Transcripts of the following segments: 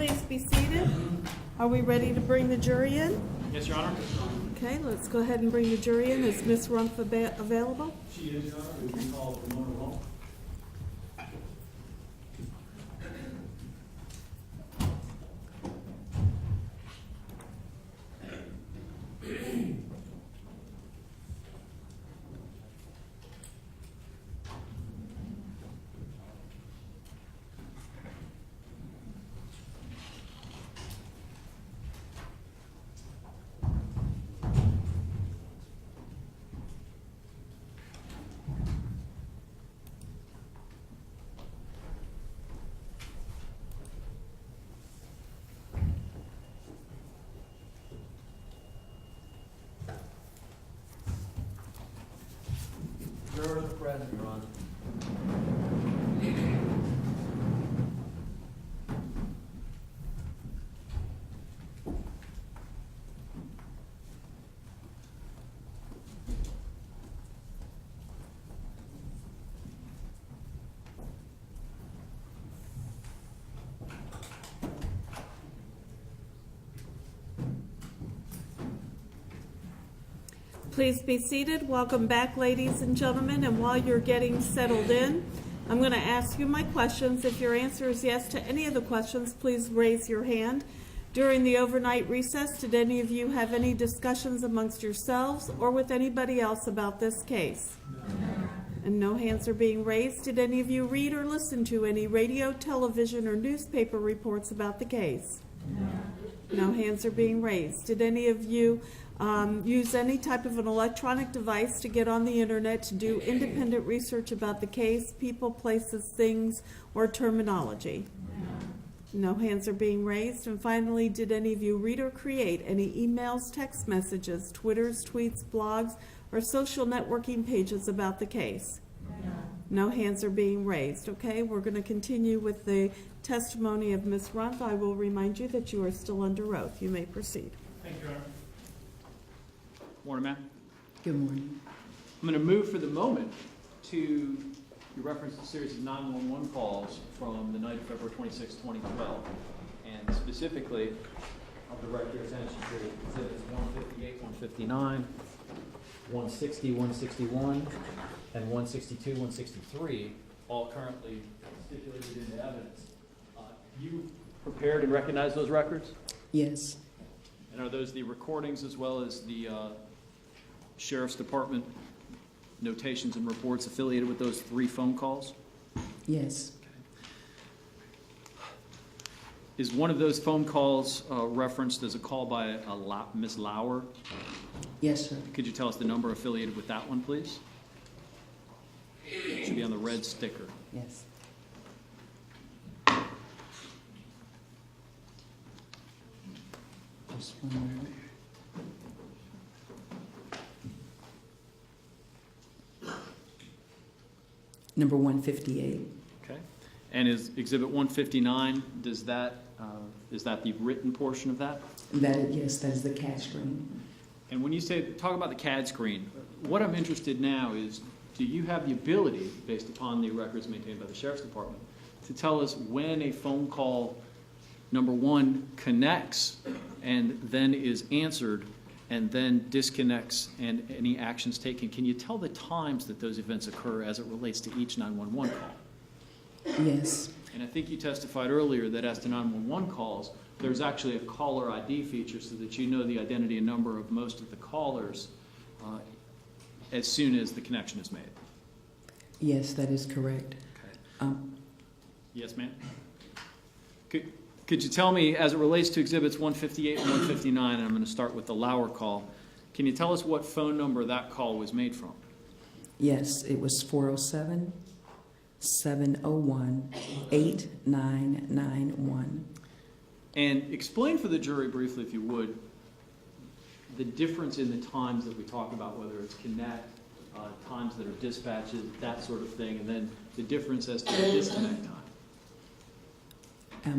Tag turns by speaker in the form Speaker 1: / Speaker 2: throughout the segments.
Speaker 1: Please be seated. Are we ready to bring the jury in?
Speaker 2: Yes, Your Honor.
Speaker 1: Okay, let's go ahead and bring the jury in. Is Ms. Rumpf available?
Speaker 2: She is, Your Honor. We can call the motor home. Jurors are present, Your Honor.
Speaker 1: Please be seated. Welcome back, ladies and gentlemen. And while you're getting settled in, I'm going to ask you my questions. If your answer is yes to any of the questions, please raise your hand. During the overnight recess, did any of you have any discussions amongst yourselves or with anybody else about this case? No. And no hands are being raised. Did any of you read or listen to any radio, television, or newspaper reports about the case? No. No hands are being raised. Did any of you use any type of an electronic device to get on the internet to do independent research about the case, people, places, things, or terminology? No. No hands are being raised. And finally, did any of you read or create any emails, text messages, Twitters, tweets, blogs, or social networking pages about the case? No. No hands are being raised. Okay, we're going to continue with the testimony of Ms. Rumpf. I will remind you that you are still under oath. You may proceed.
Speaker 2: Thank you, Your Honor. Morning, ma'am.
Speaker 3: Good morning.
Speaker 2: I'm going to move for the moment to your reference to a series of 911 calls from the night of February 26, 2012. And specifically, I'll direct your attention to exhibits 158, 159, 160, 161, and 162, 163, all currently stipulated into evidence. You prepared and recognized those records?
Speaker 3: Yes.
Speaker 2: And are those the recordings as well as the Sheriff's Department notations and reports affiliated with those 3 phone calls?
Speaker 3: Yes.
Speaker 2: Okay. Is one of those phone calls referenced as a call by Miss Lauer?
Speaker 3: Yes, sir.
Speaker 2: Could you tell us the number affiliated with that one, please? It should be on the red sticker.
Speaker 3: Yes. Just one moment. Number 158.
Speaker 2: Okay. And is Exhibit 159, is that the written portion of that?
Speaker 3: Yes, that is the CAD screen.
Speaker 2: And when you talk about the CAD screen, what I'm interested now is, do you have the ability, based upon the records maintained by the Sheriff's Department, to tell us when a phone call, number one, connects and then is answered and then disconnects and any actions taken? Can you tell the times that those events occur as it relates to each 911 call?
Speaker 3: Yes.
Speaker 2: And I think you testified earlier that as to 911 calls, there's actually a caller ID feature so that you know the identity and number of most of the callers as soon as the connection is made.
Speaker 3: Yes, that is correct.
Speaker 2: Okay. Yes, ma'am? Could you tell me, as it relates to Exhibits 158 and 159, and I'm going to start with the Lauer call, can you tell us what phone number that call was made from?
Speaker 3: Yes, it was 407-701-8991.
Speaker 2: And explain for the jury briefly, if you would, the difference in the times that we talk about, whether it's connect, times that are dispatches, that sort of thing, and then the difference as to the disconnect time.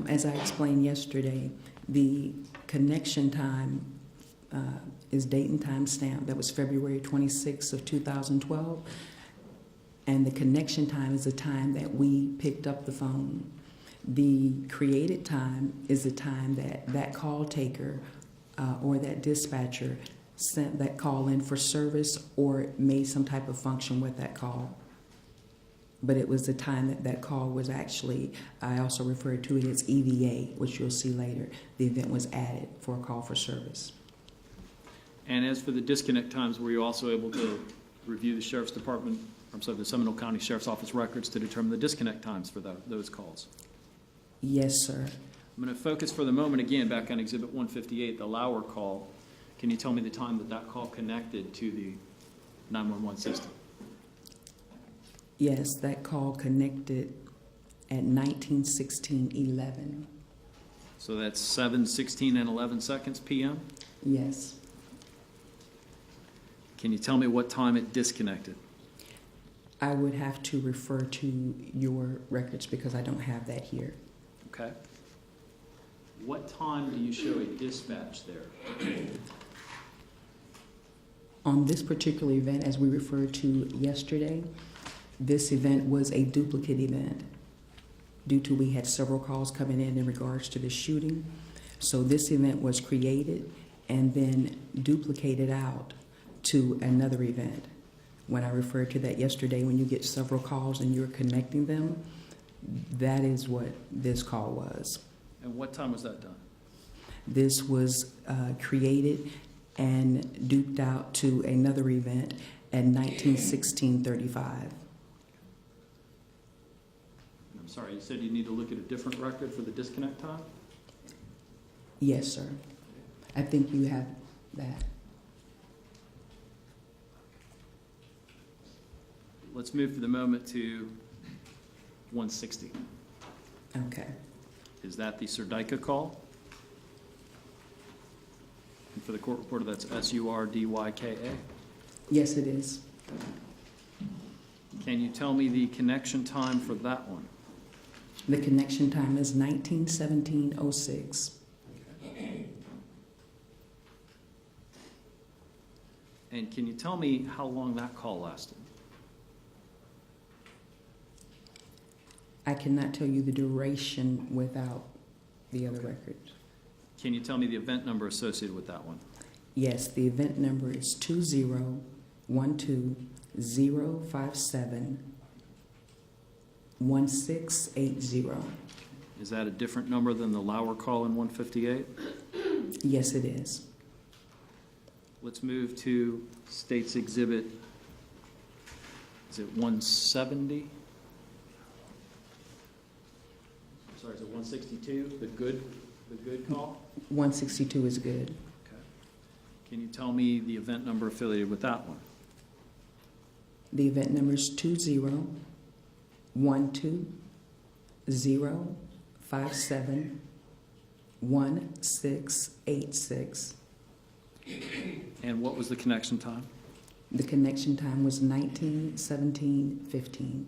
Speaker 3: As I explained yesterday, the connection time is date and time stamp. That was February 26th of 2012. And the connection time is the time that we picked up the phone. The created time is the time that that call taker or that dispatcher sent that call in for service or made some type of function with that call. But it was the time that that call was actually, I also refer to it as EVA, which you'll see later. The event was added for a call for service.
Speaker 2: And as for the disconnect times, were you also able to review the Sheriff's Department, the Seminole County Sheriff's Office records to determine the disconnect times for those calls?
Speaker 3: Yes, sir.
Speaker 2: I'm going to focus for the moment again back on Exhibit 158, the Lauer call. Can you tell me the time that that call connected to the 911 system?
Speaker 3: Yes, that call connected at 19:16:11.
Speaker 2: So that's 7:16 and 11 seconds p.m.?
Speaker 3: Yes.
Speaker 2: Can you tell me what time it disconnected?
Speaker 3: I would have to refer to your records because I don't have that here.
Speaker 2: Okay. What time do you show a dispatch there?
Speaker 3: On this particular event, as we referred to yesterday, this event was a duplicate event due to we had several calls coming in regards to the shooting. So this event was created and then duplicated out to another event. When I referred to that yesterday, when you get several calls and you're connecting them, that is what this call was.
Speaker 2: And what time was that done?
Speaker 3: This was created and duped out to another event at 19:16:35.
Speaker 2: I'm sorry, you said you need to look at a different record for the disconnect time?
Speaker 3: Yes, sir. I think you have that.
Speaker 2: Let's move for the moment to 160.
Speaker 3: Okay.
Speaker 2: Is that the Surdyka call? And for the court reporter, that's SURDYKA.
Speaker 3: Yes, it is.
Speaker 2: Can you tell me the connection time for that one?
Speaker 3: The connection time is 19:17:06.
Speaker 2: And can you tell me how long that call lasted?
Speaker 3: I cannot tell you the duration without the other record.
Speaker 2: Can you tell me the event number associated with that one?
Speaker 3: Yes, the event number is 2012-057-1680.
Speaker 2: Is that a different number than the Lauer call in 158?
Speaker 3: Yes, it is.
Speaker 2: Let's move to State's Exhibit, is it 170? Sorry, is it 162, the good call?
Speaker 3: 162 is good.
Speaker 2: Okay. Can you tell me the event number affiliated with that one?
Speaker 3: The event number is 2012-057-1686.
Speaker 2: And what was the connection time?
Speaker 3: The connection time was 19:17:15.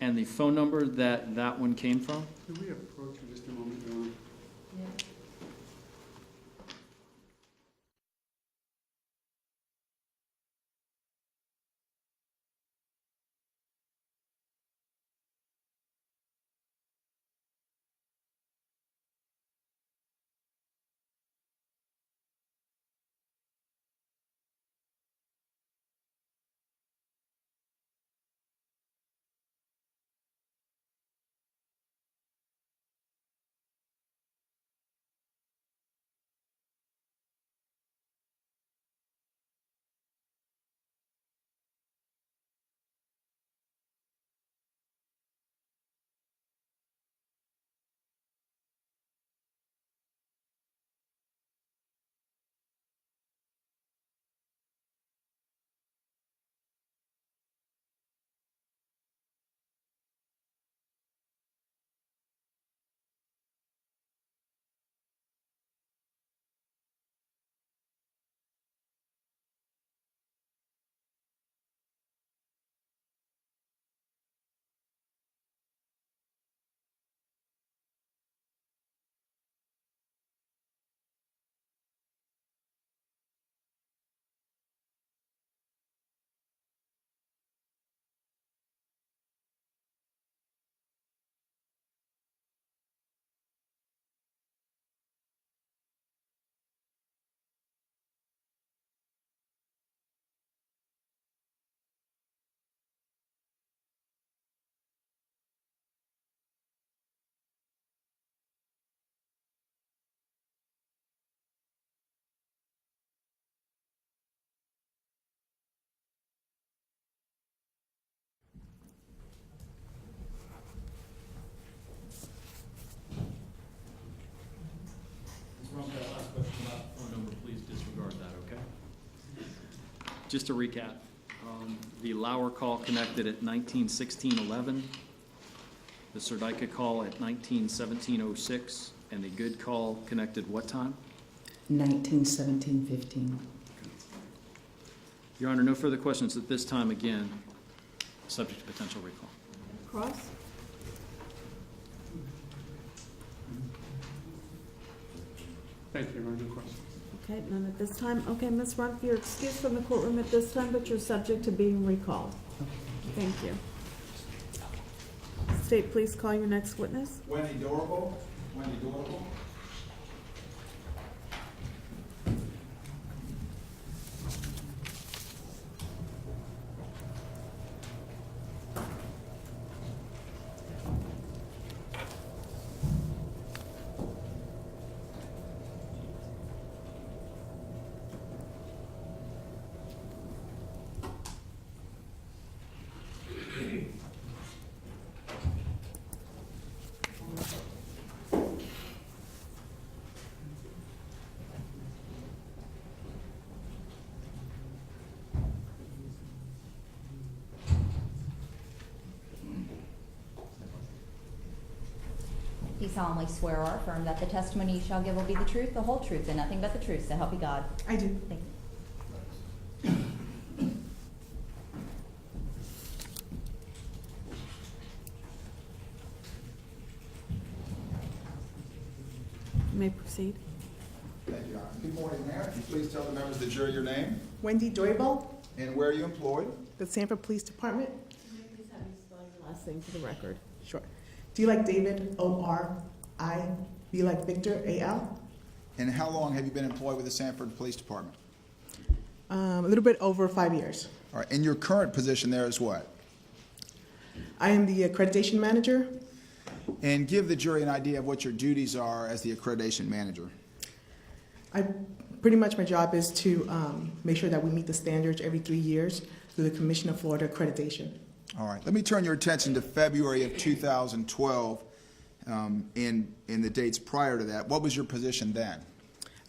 Speaker 2: And the phone number that that one came from?
Speaker 4: Could we approach for just a moment, John?
Speaker 2: Just to recap, the Lauer call connected at 19:16:11, the Serdica call at 19:17:06, and the Good call connected what time?
Speaker 3: 1917-15.
Speaker 2: Your Honor, no further questions at this time, again, subject to potential recall.
Speaker 1: Cross?
Speaker 4: Thank you, Your Honor. No questions.
Speaker 1: Okay, none at this time. Okay, Ms. Rumpf, you're excused from the courtroom at this time, but you're subject to being recalled. Thank you. State, please call your next witness.
Speaker 5: Wendy Dorable. Wendy Dorable.
Speaker 6: Do you solemnly swear or affirm that the testimony you shall give will be the truth, the whole truth, and nothing but the truth, so help you God?
Speaker 7: I do.
Speaker 6: Thank you.
Speaker 1: You may proceed.
Speaker 5: Thank you, Your Honor. Good morning, Mayor. Can you please tell the members of the jury your name
Speaker 7: Wendy Doybal,
Speaker 5: and where are you employed?
Speaker 7: the Sanford Police Department.
Speaker 1: Please have you spell your last name for the record.
Speaker 7: Sure. D like David, O-R-I, B like Victor, A-L.
Speaker 5: And how long have you been employed with the Sanford Police Department?
Speaker 7: A little bit over 5 years.
Speaker 5: All right. And your current position there is what?
Speaker 7: I am the accreditation manager.
Speaker 5: And give the jury an idea of what your duties are as the accreditation manager.
Speaker 7: Pretty much my job is to make sure that we meet the standards every 3 years through the Commission of Florida Accreditation.
Speaker 5: All right. Let me turn your attention to February of 2012 and the dates prior to that. What was your position then?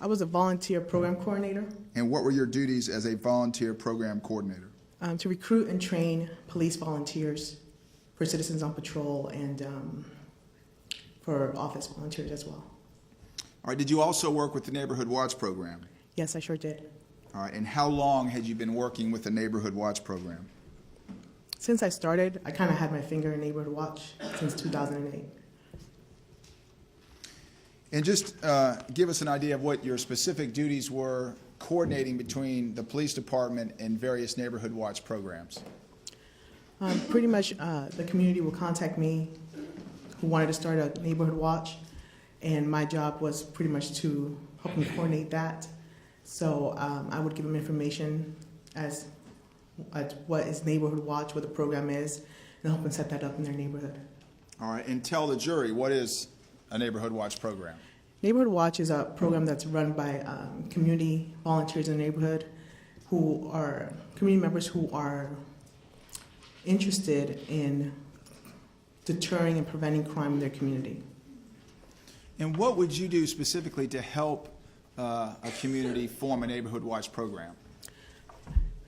Speaker 7: I was a volunteer program coordinator
Speaker 5: And what were your duties as a volunteer program coordinator?
Speaker 7: to recruit and train police volunteers for citizens on patrol and for office volunteers as well.
Speaker 5: All right. Did you also work with the Neighborhood Watch program?
Speaker 7: Yes, I sure did.
Speaker 5: All right. And how long had you been working with the Neighborhood Watch program?
Speaker 7: Since I started, I kind of had my finger in Neighborhood Watch since 2008.
Speaker 5: And just give us an idea of what your specific duties were coordinating between the police department and various Neighborhood Watch programs.
Speaker 7: Pretty much the community will contact me who wanted to start a Neighborhood Watch, and my job was pretty much to help them coordinate that. So I would give them information as what is Neighborhood Watch, what the program is, and help them set that up in their neighborhood.
Speaker 5: All right, and tell the jury, what is a Neighborhood Watch program?
Speaker 7: Neighborhood Watch is a program that's run by community volunteers in the neighborhood who are community members who are interested in deterring and preventing crime in their community.
Speaker 5: And what would you do specifically to help a community form a Neighborhood Watch program?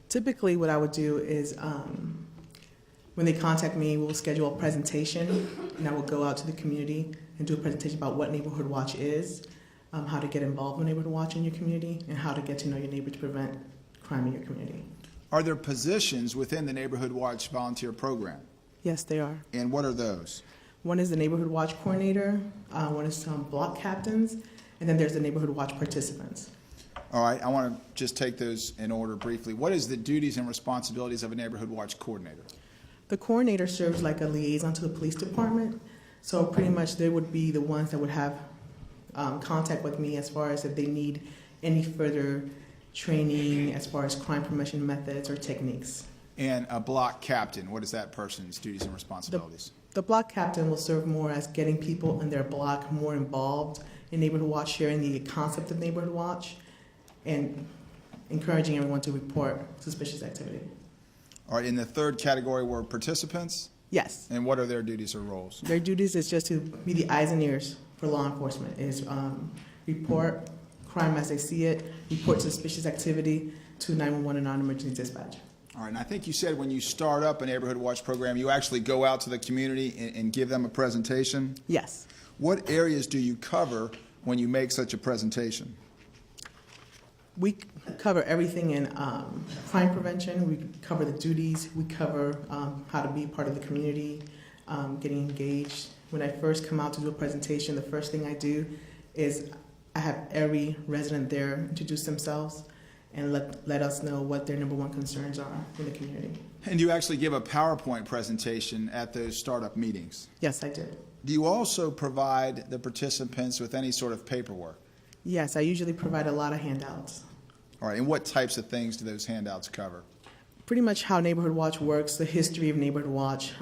Speaker 7: Typically, what I would do is when they contact me, we'll schedule a presentation, and I will go out to the community and do a presentation about what Neighborhood Watch is, how to get involved with Neighborhood Watch in your community, and how to get to know your neighbor to prevent crime in your community.
Speaker 5: Are there positions within the Neighborhood Watch volunteer program?
Speaker 7: Yes, they are.
Speaker 5: And what are those?
Speaker 7: One is the Neighborhood Watch coordinator, one is block captains, and then there's the Neighborhood Watch participants.
Speaker 5: All right, I want to just take those in order briefly. What is the duties and responsibilities of a Neighborhood Watch coordinator?
Speaker 7: The coordinator serves like a liaison to the police department, so pretty much they would be the ones that would have contact with me as far as if they need any further training as far as crime prevention methods or techniques.
Speaker 5: And a block captain, what is that person's duties and responsibilities?
Speaker 7: The block captain will serve more as getting people in their block more involved in Neighborhood Watch, sharing the concept of Neighborhood Watch, and encouraging everyone to report suspicious activity.
Speaker 5: All right, in the third category were participants,
Speaker 7: Yes.
Speaker 5: and what are their duties or roles?
Speaker 7: Their duties is just to be the eyes and ears for law enforcement, is report crime as they see it, report suspicious activity, to 911 and non-emergency dispatch.
Speaker 5: All right, and I think you said when you start up a neighborhood watch program, you actually go out to the community and give them a presentation.
Speaker 7: Yes.
Speaker 5: What areas do you cover when you make such a presentation?
Speaker 7: We cover everything in crime prevention. We cover the duties. We cover how to be part of the community, getting engaged. When I first come out to do a presentation, the first thing I do is I have every resident there introduce themselves and let us know what their number one concerns are in the community.
Speaker 5: And you actually give a PowerPoint presentation at those startup meetings.
Speaker 7: Yes, I did.
Speaker 5: Do you also provide the participants with any sort of paperwork?
Speaker 7: Yes, I usually provide a lot of handouts.
Speaker 5: All right, and what types of things do those handouts cover?
Speaker 7: Pretty much how Neighborhood Watch works, the history of Neighborhood Watch,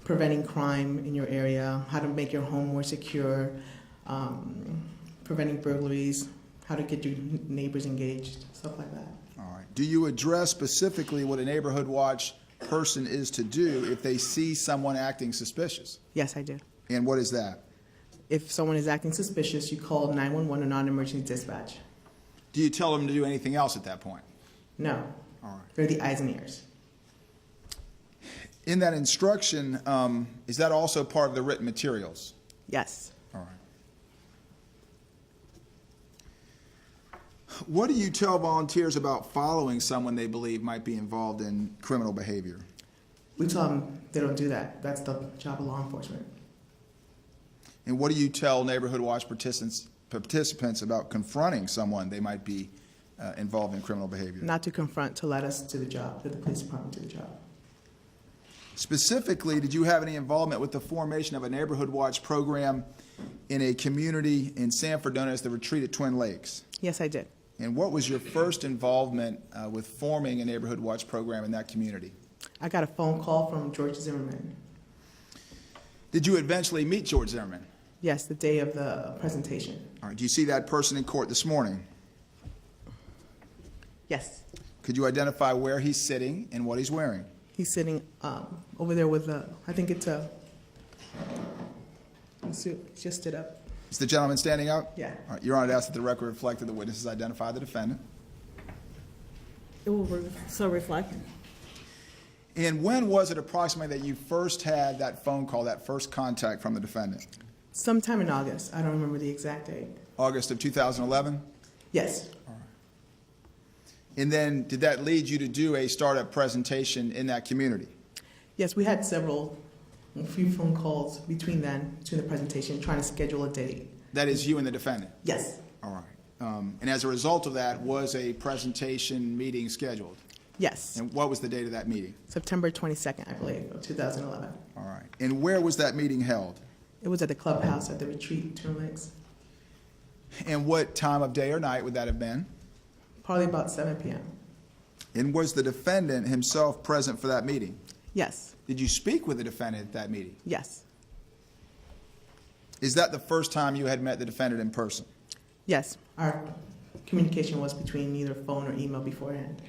Speaker 7: preventing crime in your area, how to make your home more secure, preventing burglaries, how to get your neighbors engaged, stuff like that.
Speaker 5: All right. Do you address specifically what a neighborhood watch person is to do if they see someone acting suspicious?
Speaker 7: Yes, I do.
Speaker 5: And what is that?
Speaker 7: If someone is acting suspicious, you call 911 or non-emergency dispatch.
Speaker 5: Do you tell them to do anything else at that point?
Speaker 7: No.
Speaker 5: All right.
Speaker 7: They're the eyes and ears.
Speaker 5: In that instruction, is that also part of the written materials?
Speaker 7: Yes.
Speaker 5: All right. What do you tell volunteers about following someone they believe might be involved in criminal behavior?
Speaker 7: We tell them they don't do that. That's the job of law enforcement.
Speaker 5: And what do you tell neighborhood watch participants about confronting someone they might be involved in criminal behavior?
Speaker 7: Not to confront, to let us to the job, let the police department do the job.
Speaker 5: Specifically, did you have any involvement with the formation of a neighborhood watch program in a community in Sanford known as the Retreat at Twin Lakes?
Speaker 7: Yes, I did.
Speaker 5: And what was your first involvement with forming a neighborhood watch program in that community?
Speaker 7: I got a phone call from George Zimmerman.
Speaker 5: Did you eventually meet George Zimmerman?
Speaker 7: Yes, the day of the presentation.
Speaker 5: All right. Do you see that person in court this morning?
Speaker 7: Yes.
Speaker 5: Could you identify where he's sitting and what he's wearing?
Speaker 7: He's sitting over there with I think it's a suit. Just stood up.
Speaker 5: Is the gentleman standing up?
Speaker 7: Yeah.
Speaker 5: All right. Your Honor, to ask that the record reflect that the witnesses identify the defendant.
Speaker 1: It will so reflect.
Speaker 5: And when was it approximately that you first had that phone call, that first contact from the defendant?
Speaker 7: Sometime in August. I don't remember the exact date.
Speaker 5: August of 2011?
Speaker 7: Yes.
Speaker 5: And then did that lead you to do a startup presentation in that community?
Speaker 7: Yes, we had a few phone calls between the presentation, trying to schedule a date.
Speaker 5: That is you and the defendant?
Speaker 7: Yes.
Speaker 5: All right. And as a result of that, was a presentation meeting scheduled?
Speaker 7: Yes.
Speaker 5: And what was the date of that meeting?
Speaker 7: September 22nd, I believe, of 2011.
Speaker 5: All right. And where was that meeting held?
Speaker 7: It was at the clubhouse at the Retreat, Twin Lakes.
Speaker 5: And what time of day or night would that have been?
Speaker 7: Probably about 7 p.m.
Speaker 5: And was the defendant himself present for that meeting?
Speaker 7: Yes.
Speaker 5: Did you speak with the defendant at that meeting?
Speaker 7: Yes.
Speaker 5: Is that the first time you had met the defendant in person?
Speaker 7: Yes. Our communication was between either phone or email beforehand.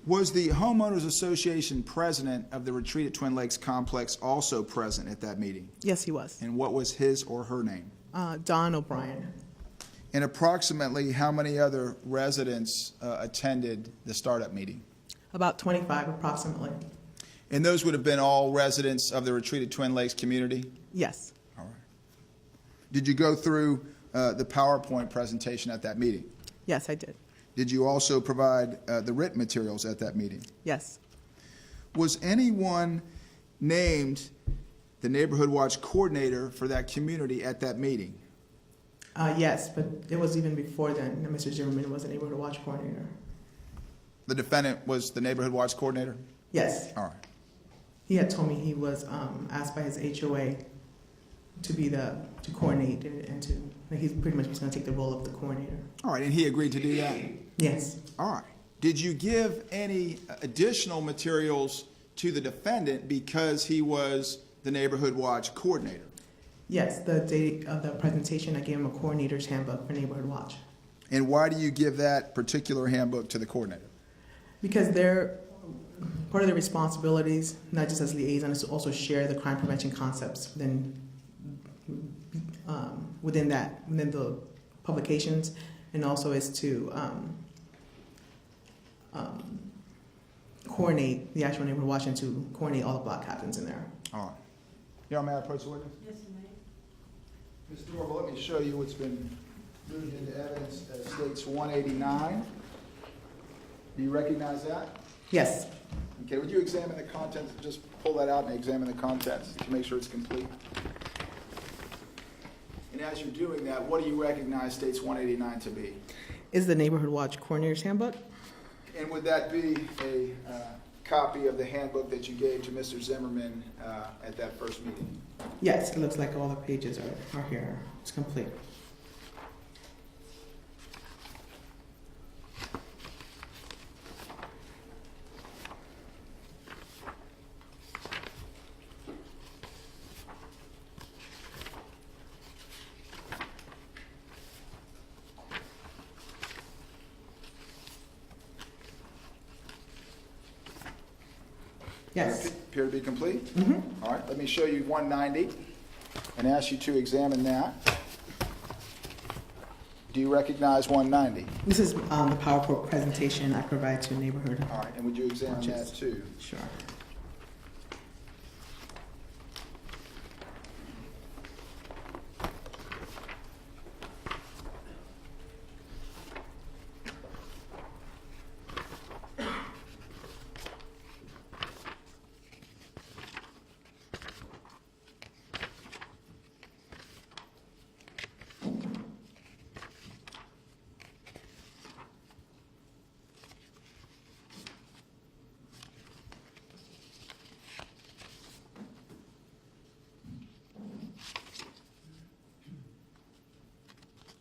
Speaker 5: Was the Homeowners Association president of the Retreat at Twin Lakes complex also present at that meeting?
Speaker 7: Yes, he was.
Speaker 5: And what was his or her name?
Speaker 7: Don O'Brien.
Speaker 5: And approximately how many other residents attended the startup meeting?
Speaker 7: About 25 approximately.
Speaker 5: And those would have been all residents of the Retreat at Twin Lakes community?
Speaker 7: Yes.
Speaker 5: All right. Did you go through the PowerPoint presentation at that meeting?
Speaker 7: Yes, I did.
Speaker 5: Did you also provide the written materials at that meeting?
Speaker 7: Yes.
Speaker 5: Was anyone named the Neighborhood Watch coordinator for that community at that meeting?
Speaker 7: Yes, but it was even before then that Mr. Zimmerman was a neighborhood watch coordinator.
Speaker 5: The defendant was the Neighborhood Watch coordinator?
Speaker 7: Yes.
Speaker 5: All right.
Speaker 7: He had told me he was asked by his HOA to coordinate and he pretty much was going to take the role of the coordinator.
Speaker 5: All right, and he agreed to do that?
Speaker 7: Yes.
Speaker 5: All right. Did you give any additional materials to the defendant because he was the Neighborhood Watch coordinator?
Speaker 7: Yes, the day of the presentation, I gave him a coordinator's handbook for Neighborhood Watch.
Speaker 5: And why do you give that particular handbook to the coordinator?
Speaker 7: Because they're part of their responsibilities, not just as liaison, is to also share the crime prevention concepts within the publications, and also is to coordinate the actual neighborhood watch and to coordinate all the block captains in there.
Speaker 5: All right. Your Honor, may I approach the witness?
Speaker 1: Yes, you may.
Speaker 5: Ms. Norval, let me show you what's been moved into evidence as states 189. Do you recognize that?
Speaker 7: Yes.
Speaker 5: Okay, would you examine the contents? Just pull that out and examine the contents to make sure it's complete. And as you're doing that, what do you recognize states 189 to be?
Speaker 7: Is the neighborhood watch coordinator's handbook?
Speaker 5: And would that be a copy of the handbook that you gave to Mr. Zimmerman at that first meeting?
Speaker 7: Yes, it looks like all the pages are here. It's complete. Yes.
Speaker 5: Appear to be complete?
Speaker 7: Mm-hmm.
Speaker 5: All right, let me show you 190 and ask you to examine that. Do you recognize 190?
Speaker 7: This is the PowerPoint presentation I provide to neighborhood.
Speaker 5: All right, and would you examine that too?
Speaker 7: Sure.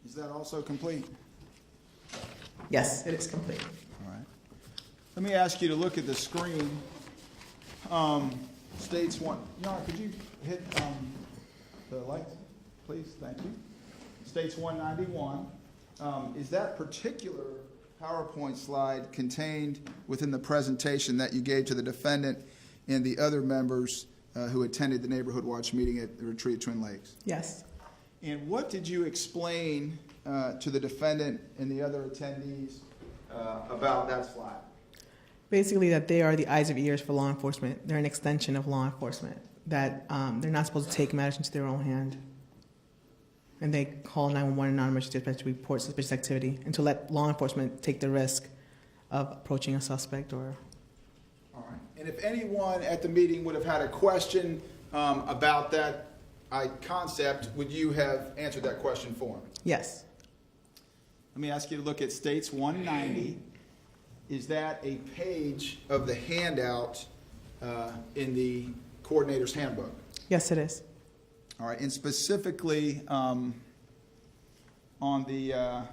Speaker 5: Is that also complete?
Speaker 7: Yes, it is complete.
Speaker 5: All right. Let me ask you to look at the screen. States one. Your Honor, could you hit the lights, please? Thank you. States 191. Is that particular PowerPoint slide contained within the presentation that you gave to the defendant and the other members who attended the Neighborhood Watch meeting at the retreat at Twin Lakes?
Speaker 7: Yes.
Speaker 5: And what did you explain to the defendant and the other attendees about that slide?
Speaker 7: Basically, that they are the eyes and ears for law enforcement. They're an extension of law enforcement. That they're not supposed to take matters into their own hand. And they call 911 and non-emergency dispatch to report suspicious activity and to let law enforcement take the risk of approaching a suspect or.
Speaker 5: All right. And if anyone at the meeting would have had a question about that concept, would you have answered that question for him?
Speaker 7: Yes.
Speaker 5: Let me ask you to look at States 190. Is that a page of the handout in the coordinator's handbook?
Speaker 7: Yes, it is.
Speaker 5: All right. And specifically on the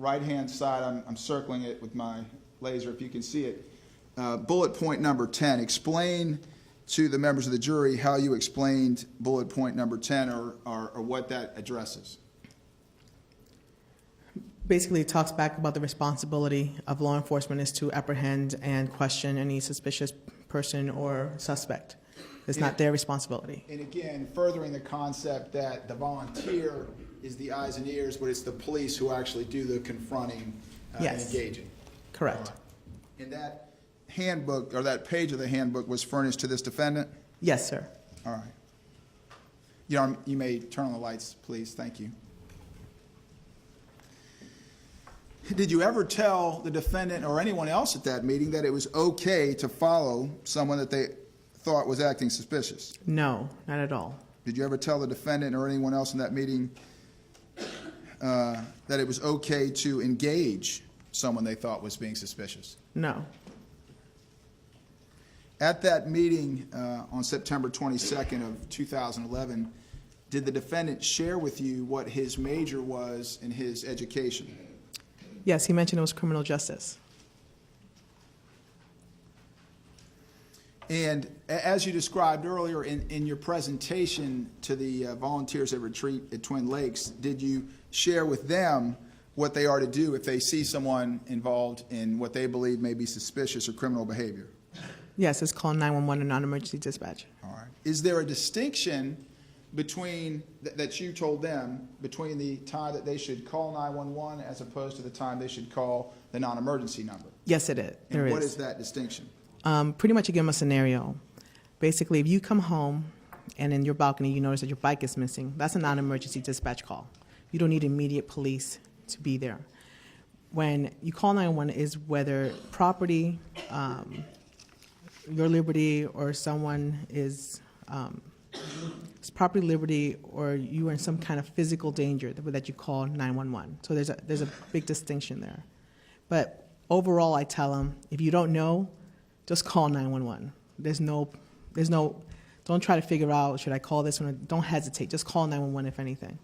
Speaker 5: right-hand side, I'm circling it with my laser if you can see it. Bullet point number 10. Explain to the members of the jury how you explained bullet point number 10 or what that addresses.
Speaker 7: Basically, it talks back about the responsibility of law enforcement is to apprehend and question any suspicious person or suspect. It's not their responsibility.
Speaker 5: And again, furthering the concept that the volunteer is the eyes and ears, but it's the police who actually do the confronting and
Speaker 7: Yes.
Speaker 5: engaging.
Speaker 7: Correct.
Speaker 5: All right. And that handbook, or that page of the handbook, was furnished to this defendant?
Speaker 7: Yes, sir.
Speaker 5: All right. You may turn on the lights, please. Thank you. Did you ever tell the defendant or anyone else at that meeting that it was okay to follow someone that they thought was acting suspicious?
Speaker 7: No, not at all.
Speaker 5: Did you ever tell the defendant or anyone else in that meeting that it was okay to engage someone they thought was being suspicious?
Speaker 7: No.
Speaker 5: At that meeting on September 22nd of 2011, did the defendant share with you what his major was in his education?
Speaker 7: Yes, he mentioned it was criminal justice.
Speaker 5: And as you described earlier in your presentation to the volunteers at retreat at Twin Lakes, did you share with them what they are to do if they see someone involved in what they believe may be suspicious or criminal behavior?
Speaker 7: Yes, it's called 911 and non-emergency dispatch.
Speaker 5: All right. Is there a distinction between that you told them between the time that they should call 911 as opposed to the time they should call the non-emergency number?
Speaker 7: Yes, it is. There
Speaker 5: And what
Speaker 7: is.
Speaker 5: is that distinction?
Speaker 7: Pretty much, you give them a scenario. Basically, if you come home and in your balcony you notice that your bike is missing, that's a non-emergency dispatch call. You don't need immediate police to be there. When you call 911 is whether property, your liberty, or someone is it's property, liberty, or you are in some kind of physical danger that you call 911. So there's a big distinction there. But overall, I tell them, if you don't know, just call 911. There's no, don't try to figure out, should I call this one? Don't hesitate. Just call 911 if anything.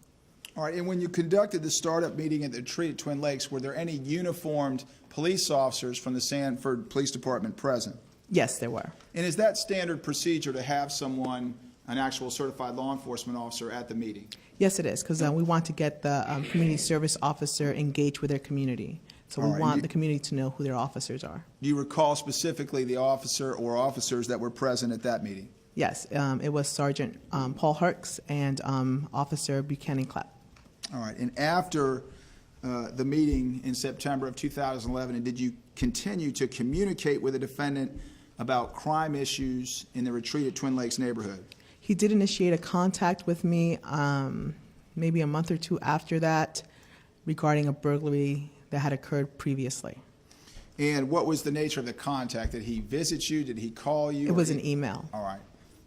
Speaker 5: All right, and when you conducted the startup meeting at the retreat at Twin Lakes, were there any uniformed police officers from the Sanford Police Department present?
Speaker 7: Yes, there were.
Speaker 5: And is that standard procedure to have someone, an actual certified law enforcement officer at the meeting?
Speaker 7: Yes, it is, because we want to get the community service officer engaged with their community. So
Speaker 5: All
Speaker 7: we
Speaker 5: right,
Speaker 7: want the community to know who their officers are.
Speaker 5: Do you recall specifically the officer or officers that were present at that meeting?
Speaker 7: Yes, it was Sergeant Paul Herks and Officer Buchanan Clapp.
Speaker 5: All right, and after the meeting in September of 2011, did you continue to communicate with the defendant about crime issues in the retreat at Twin Lakes neighborhood?
Speaker 7: He did initiate a contact with me maybe a month or two after that regarding a burglary that had occurred previously.
Speaker 5: And what was the nature of the contact? Did he visit you? Did he call you?
Speaker 7: It was an email.
Speaker 5: All right.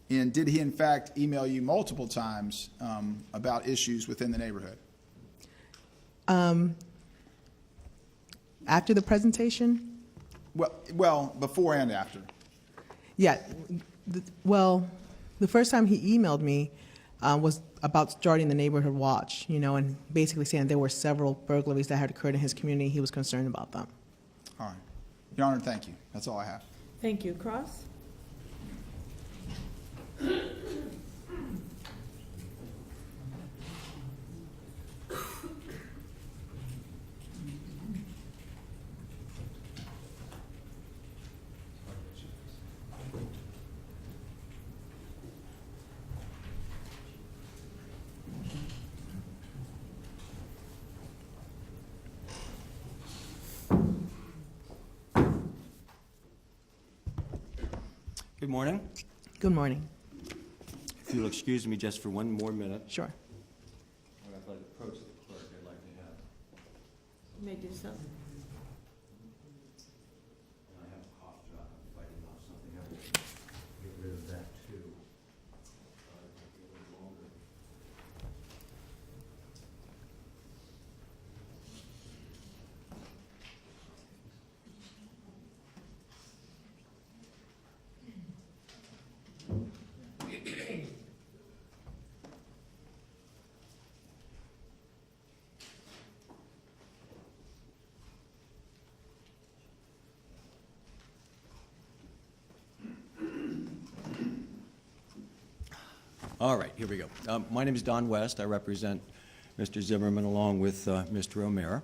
Speaker 5: And did he, in fact, email you multiple times about issues within the neighborhood?
Speaker 7: After the presentation?
Speaker 5: Well, before and after.
Speaker 7: Yeah. The first time he emailed me was about starting the neighborhood watch, and basically saying there were several burglaries that had occurred in his community. He was concerned about them.
Speaker 5: All right. Your Honor, thank you. That's all I have.
Speaker 1: Thank you. Cross?
Speaker 8: Good morning.
Speaker 7: Good morning.
Speaker 8: If you'll excuse me just for one more minute.
Speaker 7: Sure.
Speaker 8: When I'd like to approach the clerk, I'd like to have,
Speaker 1: You may do so.
Speaker 8: I have a cough drop, I'm fighting off something, I will get rid of that too. A little longer. All right, here we go. My name is Don West. I represent Mr. Zimmerman along with Mr. O'Mara.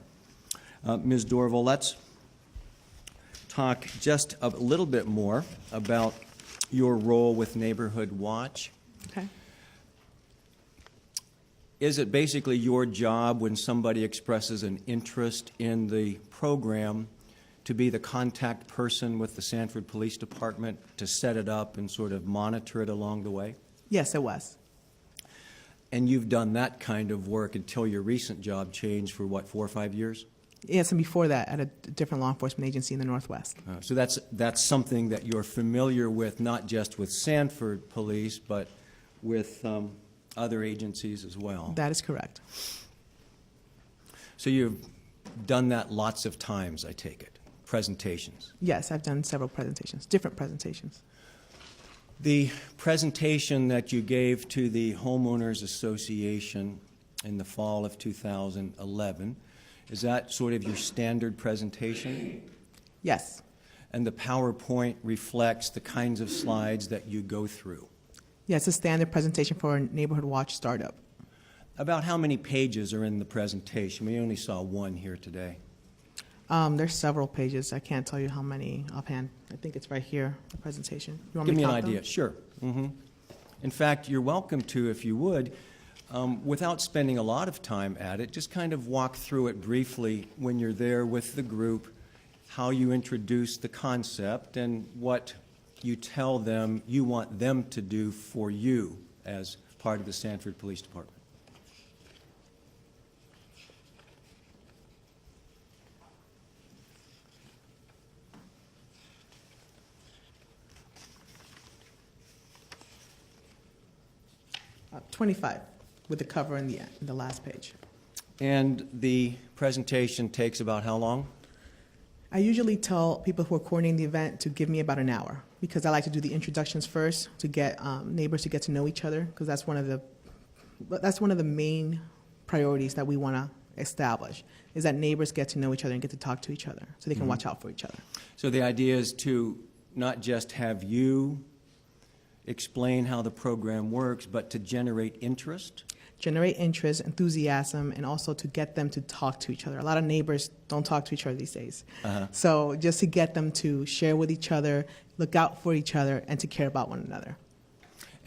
Speaker 8: Ms. Dorval, let's talk just a little bit more about your role with Neighborhood Watch.
Speaker 7: Okay.
Speaker 8: Is it basically your job when somebody expresses an interest in the program to be the contact person with the Sanford Police Department to set it up and sort of monitor it along the way?
Speaker 7: Yes, it was.
Speaker 8: And you've done that kind of work until your recent job changed for, what, 4 or 5 years?
Speaker 7: Yes, and before that, at a different law enforcement agency in the Northwest.
Speaker 8: So that's something that you're familiar with, not just with Sanford Police, but with other agencies as well.
Speaker 7: That is correct.
Speaker 8: So you've done that lots of times, I take it, presentations.
Speaker 7: Yes, I've done several presentations, different presentations.
Speaker 8: The presentation that you gave to the Homeowners Association in the fall of 2011, is that sort of your standard presentation?
Speaker 7: Yes.
Speaker 8: And the PowerPoint reflects the kinds of slides that you go through?
Speaker 7: Yes, a standard presentation for a neighborhood watch startup.
Speaker 8: About how many pages are in the presentation? We only saw one here today.
Speaker 7: There's several pages. I can't tell you how many offhand. I think it's right here, the presentation. You want
Speaker 8: Give
Speaker 7: me
Speaker 8: me
Speaker 7: to
Speaker 8: an
Speaker 7: count
Speaker 8: idea.
Speaker 7: them?
Speaker 8: Sure. In fact, you're welcome to, if you would, without spending a lot of time at it, just kind of walk through it briefly when you're there with the group, how you introduce the concept and what you tell them you want them to do for you as part of the Sanford Police Department.
Speaker 7: 25, with the cover in the last page.
Speaker 8: And the presentation takes about how long?
Speaker 7: I usually tell people who are coordinating the event to give me about an hour, because I like to do the introductions first to get neighbors to get to know each other, because that's one of the main priorities that we want to establish, is that neighbors get to know each other and get to talk to each other so they can watch out for each other.
Speaker 8: So the idea is to not just have you explain how the program works, but to generate interest?
Speaker 7: Generate interest, enthusiasm, and also to get them to talk to each other. A lot of neighbors don't talk to each other these days. So just to get them to share with each other, look out for each other, and to care about one another.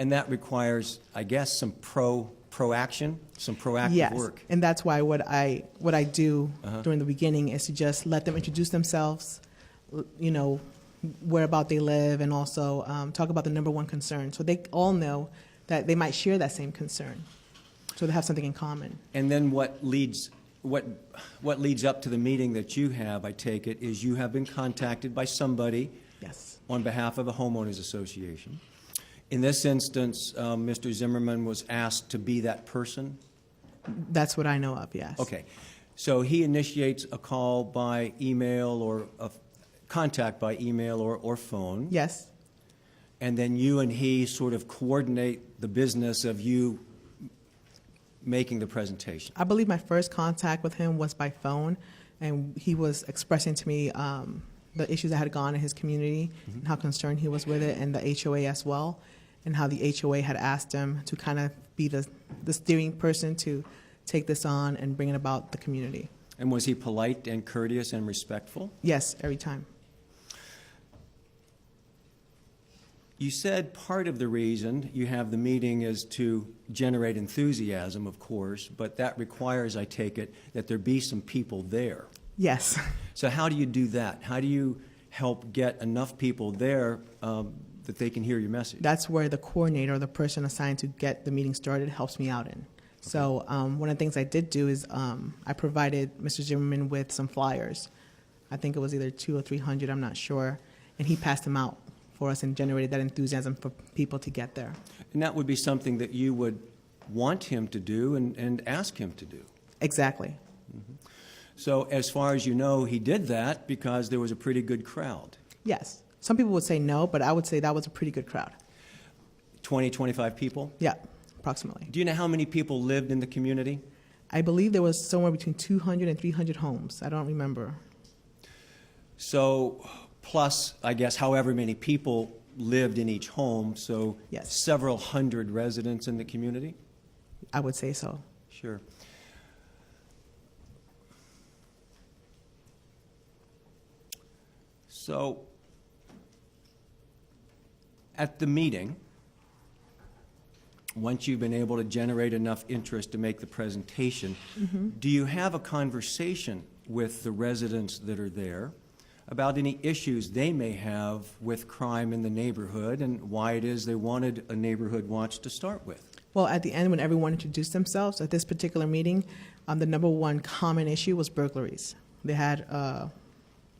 Speaker 8: And that requires, I guess, some proaction, some proactive work.
Speaker 7: Yes, and that's why what I do during the beginning is to just let them introduce themselves, you know, where about they live, and also talk about the number one concern, so they all know that they might share that same concern, so they have something in common.
Speaker 8: And then what leads up to the meeting that you have, I take it, is you have been contacted by somebody
Speaker 7: Yes.
Speaker 8: on behalf of a homeowners association. In this instance, Mr. Zimmerman was asked to be that person?
Speaker 7: That's what I know of, yes.
Speaker 8: Okay. So he initiates a call by email or a contact by email or phone.
Speaker 7: Yes,
Speaker 8: And then you and he sort of coordinate the business of you making the presentation.
Speaker 7: I believe my first contact with him was by phone, and he was expressing to me the issues that had gone in his community and how concerned he was with it, and the HOA as well, and how the HOA had asked him to kind of be the steering person to take this on and bring it about the community.
Speaker 8: And was he polite and courteous and respectful?
Speaker 7: Yes, every time.
Speaker 8: You said part of the reason you have the meeting is to generate enthusiasm, of course, but that requires, I take it, that there be some people there.
Speaker 7: Yes.
Speaker 8: So how do you do that? How do you help get enough people there that they can hear your message?
Speaker 7: That's where the coordinator, or the person assigned to get the meeting started, helps me out in. So one of the things I did do is I provided Mr. Zimmerman with some flyers. I think it was either 200 or 300, I'm not sure, and he passed them out for us and generated that enthusiasm for people to get there.
Speaker 8: And that would be something that you would want him to do and ask him to do.
Speaker 7: Exactly.
Speaker 8: So as far as you know, he did that because there was a pretty good crowd.
Speaker 7: Yes. Some people would say no, but I would say that was a pretty good crowd.
Speaker 8: 20, 25 people?
Speaker 7: Yeah, approximately.
Speaker 8: Do you know how many people lived in the community?
Speaker 7: I believe there was somewhere between 200 and 300 homes. I don't remember.
Speaker 8: So plus, I guess, however many people lived in each home, so
Speaker 7: Yes.
Speaker 8: several hundred residents in the community?
Speaker 7: I would say so.
Speaker 8: Sure. So, at the meeting, once you've been able to generate enough interest to make the presentation, do you have a conversation with the residents that are there about any issues they may have with crime in the neighborhood and why it is they wanted a neighborhood watch to start with?
Speaker 7: Well, at the end, when everyone introduced themselves at this particular meeting, the number one common issue was burglaries. They had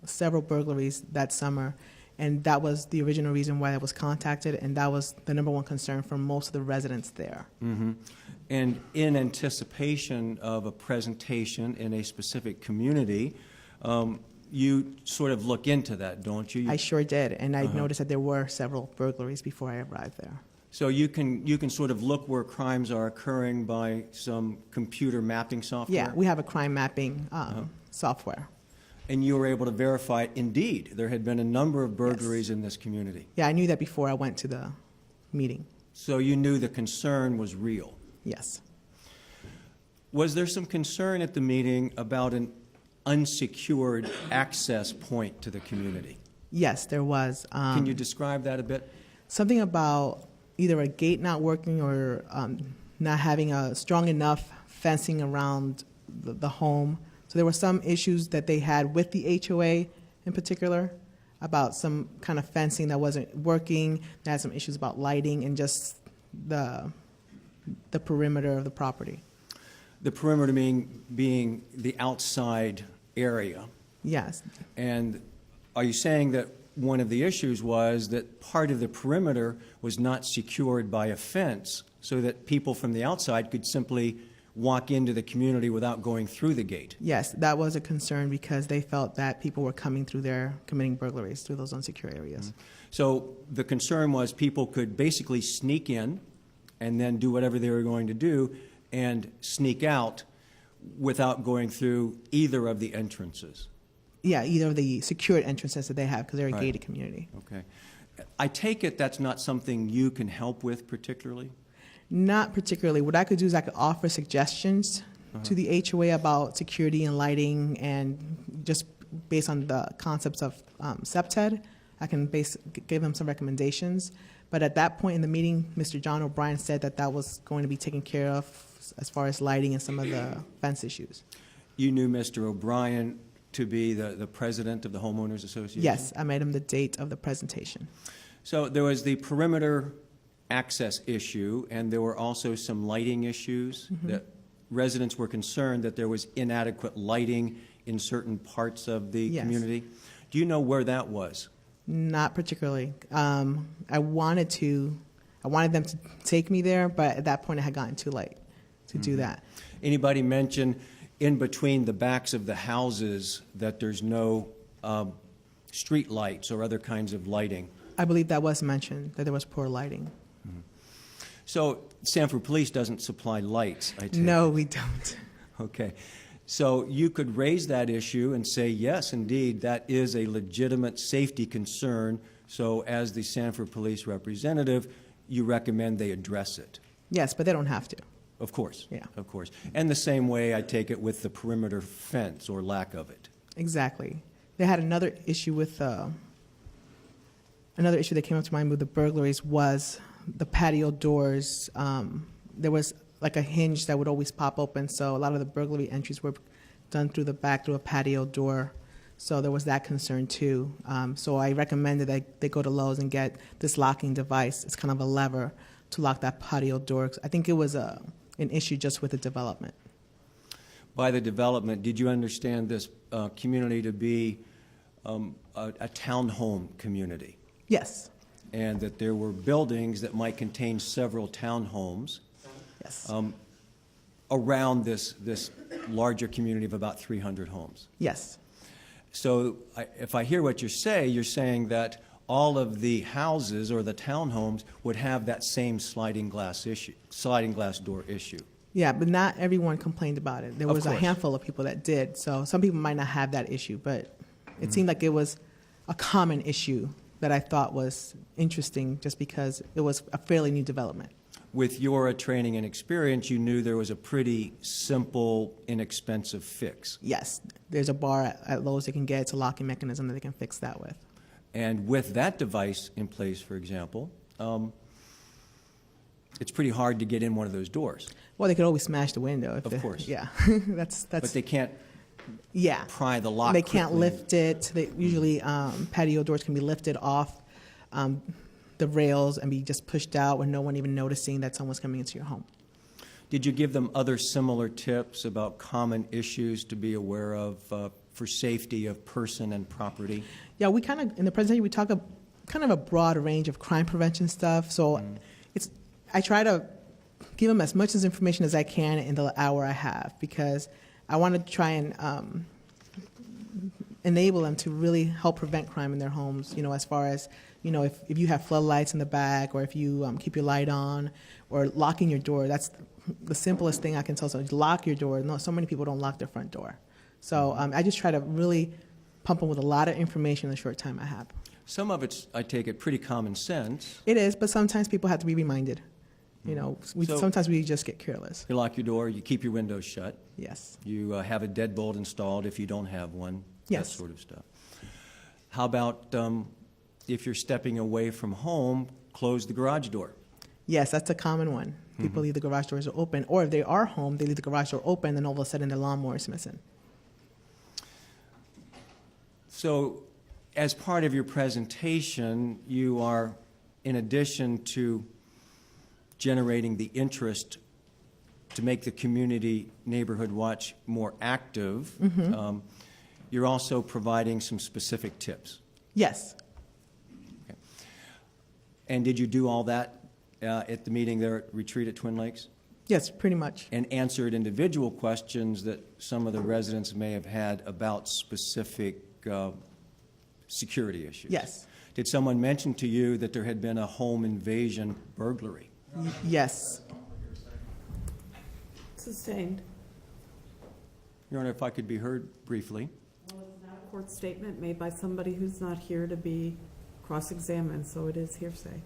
Speaker 7: several burglaries that summer, and that was the original reason why I was contacted, and that was the number one concern for most of the residents there.
Speaker 8: And in anticipation of a presentation in a specific community, you sort of look into that, don't you?
Speaker 7: I sure did, and I noticed that there were several burglaries before I arrived there.
Speaker 8: So you can sort of look where crimes are occurring by some computer mapping software?
Speaker 7: Yeah, we have a crime mapping software.
Speaker 8: And you were able to verify, indeed, there had been a number of burglaries in this community.
Speaker 7: Yeah, I knew that before I went to the meeting.
Speaker 8: So you knew the concern was real.
Speaker 7: Yes.
Speaker 8: Was there some concern at the meeting about an unsecured access point to the community?
Speaker 7: Yes, there was.
Speaker 8: Can you describe that a bit?
Speaker 7: Something about either a gate not working or not having a strong enough fencing around the home. So there were some issues that they had with the HOA in particular, about some kind of fencing that wasn't working. They had some issues about lighting and just the perimeter of the property.
Speaker 8: The perimeter being the outside area.
Speaker 7: Yes.
Speaker 8: And are you saying that one of the issues was that part of the perimeter was not secured by a fence so that people from the outside could simply walk into the community without going through the gate?
Speaker 7: Yes, that was a concern because they felt that people were coming through there committing burglaries through those unsecure areas.
Speaker 8: So the concern was people could basically sneak in and then do whatever they were going to do and sneak out without going through either of the entrances.
Speaker 7: Yeah, either of the secured entrances that they have because they're a
Speaker 8: Right.
Speaker 7: gated community.
Speaker 8: Okay. I take it that's not something you can help with particularly?
Speaker 7: Not particularly. What I could do is I could offer suggestions to the HOA about security and lighting, and just based on the concepts of SEPTED, I can give them some recommendations. But at that point in the meeting, Mr. John O'Brien said that that was going to be taken care of as far as lighting and some of the fence issues.
Speaker 8: You knew Mr. O'Brien to be the president of the Homeowners Association?
Speaker 7: Yes, I made him the date of the presentation.
Speaker 8: So there was the perimeter access issue, and there were also some lighting issues that residents were concerned that there was inadequate lighting in certain parts of the
Speaker 7: Yes.
Speaker 8: community. Do you know where that was?
Speaker 7: Not particularly. I wanted them to take me there, but at that point it had gotten too late to do that.
Speaker 8: Anybody mention in between the backs of the houses that there's no street lights or other kinds of lighting?
Speaker 7: I believe that was mentioned, that there was poor lighting.
Speaker 8: So Sanford Police doesn't supply lights, I take it?
Speaker 7: No, we don't.
Speaker 8: Okay. So you could raise that issue and say, yes, indeed, that is a legitimate safety concern. So as the Sanford Police representative, you recommend they address it.
Speaker 7: Yes, but they don't have to.
Speaker 8: Of course.
Speaker 7: Yeah.
Speaker 8: Of course. And the same way I take it with the perimeter fence or lack of it.
Speaker 7: Exactly. They had another issue with, another issue that came up to mind with the burglaries was the patio doors. There was like a hinge that would always pop open, so a lot of the burglary entries were done through the back through a patio door. So there was that concern too. So I recommended that they go to Lowe's and get this locking device. It's kind of a lever to lock that patio door. I think it was an issue just with the development.
Speaker 8: By the development, did you understand this community to be a townhome community?
Speaker 7: Yes.
Speaker 8: And that there were buildings that might contain several townhomes
Speaker 7: Yes.
Speaker 8: around this larger community of about 300 homes?
Speaker 7: Yes.
Speaker 8: So if I hear what you're saying that all of the houses or the townhomes would have that same sliding glass door issue.
Speaker 7: Yeah, but not everyone complained about it. There
Speaker 8: Of
Speaker 7: was a
Speaker 8: course.
Speaker 7: handful of people that did. So some people might not have that issue, but it seemed like it was a common issue that I thought was interesting just because it was a fairly new development.
Speaker 8: With your training and experience, you knew there was a pretty simple, inexpensive fix.
Speaker 7: Yes, there's a bar at Lowe's they can get. It's a locking mechanism that they can fix that with.
Speaker 8: And with that device in place, for example, it's pretty hard to get in one of those doors.
Speaker 7: Well, they could always smash the window. If
Speaker 8: Course.
Speaker 7: Yeah, that's
Speaker 8: But they can't
Speaker 7: yeah.
Speaker 8: pry the lock
Speaker 7: They can't
Speaker 8: quickly.
Speaker 7: lift it. They, usually, patio doors can be lifted off the rails and be just pushed out with no one even noticing that someone's coming into your home.
Speaker 8: Did you give them other similar tips about common issues to be aware of for safety of person and property?
Speaker 7: Yeah, we kind of, in the presentation, we talk kind of a broad range of crime prevention stuff. So I try to give them as much information as I can in the hour I have because I want to try and enable them to really help prevent crime in their homes, as far as, if you have floodlights in the back or if you keep your light on or locking your door. That's the simplest thing I can tell someone. Lock your door. No, so many people don't lock their front door. So I just try to really pump them with a lot of information in the short time I have.
Speaker 8: Some of it's, I take it, pretty common sense.
Speaker 7: It is, but sometimes people have to be reminded.
Speaker 8: So-
Speaker 7: Sometimes we just get careless.
Speaker 8: You lock your door, you keep your windows shut,
Speaker 7: Yes.
Speaker 8: you have a deadbolt installed if you don't have one,
Speaker 7: Yes.
Speaker 8: that sort of stuff. How about if you're stepping away from home, close the garage door?
Speaker 7: Yes, that's a common one. People leave the garage doors open, or if they are home, they leave the garage door open, and all of a sudden their lawnmower is missing.
Speaker 8: So as part of your presentation, you are, in addition to generating the interest to make the community neighborhood watch more active, you're also providing some specific tips.
Speaker 7: Yes.
Speaker 8: And did you do all that at the meeting there at Retreat at Twin Lakes?
Speaker 7: Yes, pretty much.
Speaker 8: And answered individual questions that some of the residents may have had about specific security issues?
Speaker 7: Yes.
Speaker 8: Did someone mention to you that there had been a home invasion burglary?
Speaker 7: Yes.
Speaker 1: Sustained.
Speaker 8: Your Honor, if I could be heard briefly.
Speaker 1: Well, it's not a court statement made by somebody who's not here to be cross-examined, so it is hearsay.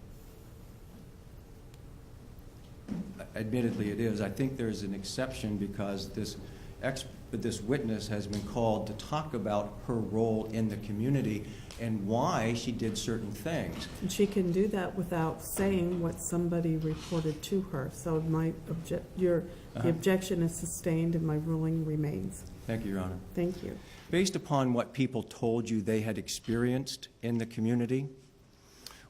Speaker 8: Admittedly, it is. I think there's an exception because this witness has been called to talk about her role in the community and why she did certain things.
Speaker 1: And she can do that without saying what somebody reported to her. So the objection is sustained and my ruling remains.
Speaker 8: Thank you, Your Honor.
Speaker 1: Thank you.
Speaker 8: Based upon what people told you they had experienced in the community,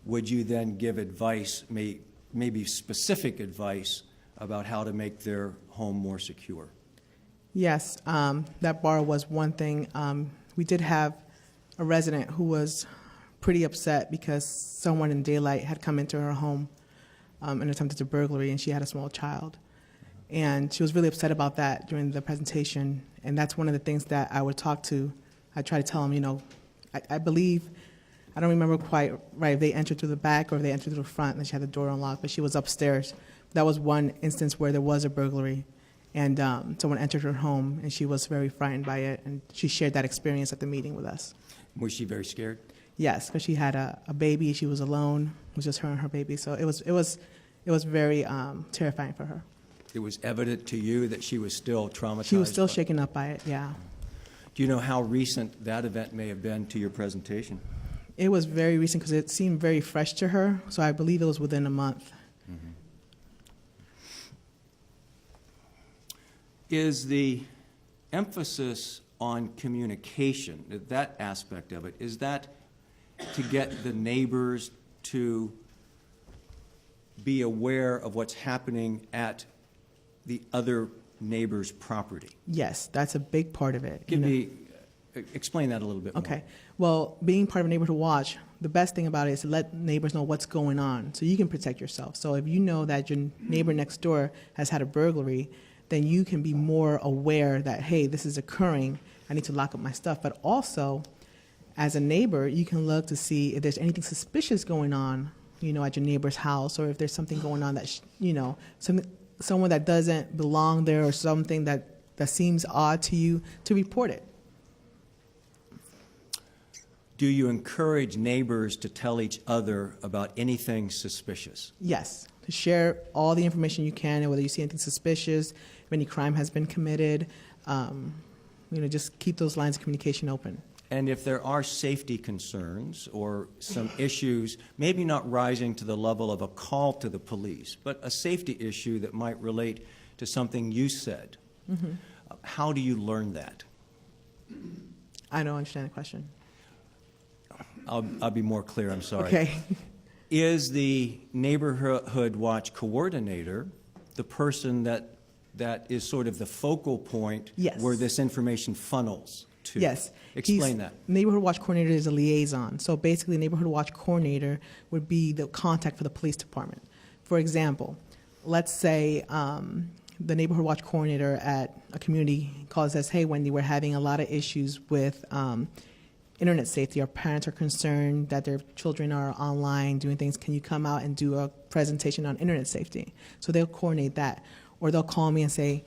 Speaker 8: would you then give advice, maybe specific advice, about how to make their home more secure?
Speaker 7: Yes, that bar was one thing. We did have a resident who was pretty upset because someone in daylight had come into her home and attempted to burglary, and she had a small child. And she was really upset about that during the presentation, and that's one of the things that I would talk to. I try to tell them, I believe, I don't remember quite right if they entered through the back or if they entered through the front, and she had the door unlocked, but she was upstairs. That was one instance where there was a burglary, and someone entered her home, and she was very frightened by it, and she shared that experience at the meeting with us.
Speaker 8: Was she very scared?
Speaker 7: Yes, because she had a baby. She was alone. It was just her and her baby. So it was very terrifying for her.
Speaker 8: It was evident to you that she was still traumatized?
Speaker 7: She was still shaken up by it, yeah.
Speaker 8: Do you know how recent that event may have been to your presentation?
Speaker 7: It was very recent because it seemed very fresh to her, so I believe it was within a month.
Speaker 8: Mm-hmm. Is the emphasis on communication, that aspect of it, is that to get the neighbors to be aware of what's happening at the other neighbor's property?
Speaker 7: Yes, that's a big part of it.
Speaker 8: Explain that a little bit more.
Speaker 7: Okay. Well, being part of a neighborhood watch, the best thing about it is to let neighbors know what's going on so you can protect yourself. So if you know that your neighbor next door has had a burglary, then you can be more aware that, hey, this is occurring, I need to lock up my stuff. But also, as a neighbor, you can look to see if there's anything suspicious going on, at your neighbor's house, or if there's something going on that, someone that doesn't belong there or something that seems odd to you, to report it.
Speaker 8: Do you encourage neighbors to tell each other about anything suspicious?
Speaker 7: Yes, to share all the information you can, whether you see anything suspicious, if any crime has been committed, just keep those lines of communication open.
Speaker 8: And if there are safety concerns or some issues, maybe not rising to the level of a call to the police, but a safety issue that might relate to something you said, how do you learn that?
Speaker 7: I don't understand the question.
Speaker 8: I'll be more clear, I'm sorry.
Speaker 7: Okay.
Speaker 8: Is the neighborhood watch coordinator the person that is sort of the focal point
Speaker 7: Yes.
Speaker 8: where this information funnels to?
Speaker 7: Yes.
Speaker 8: Explain that.
Speaker 7: Neighborhood Watch Coordinator is a liaison. So basically, Neighborhood Watch Coordinator would be the contact for the police department. For example, let's say the Neighborhood Watch Coordinator at a community calls us, hey, Wendy, we're having a lot of issues with internet safety. Our parents are concerned that their children are online doing things. Can you come out and do a presentation on internet safety? So they'll coordinate that. Or they'll call me and say,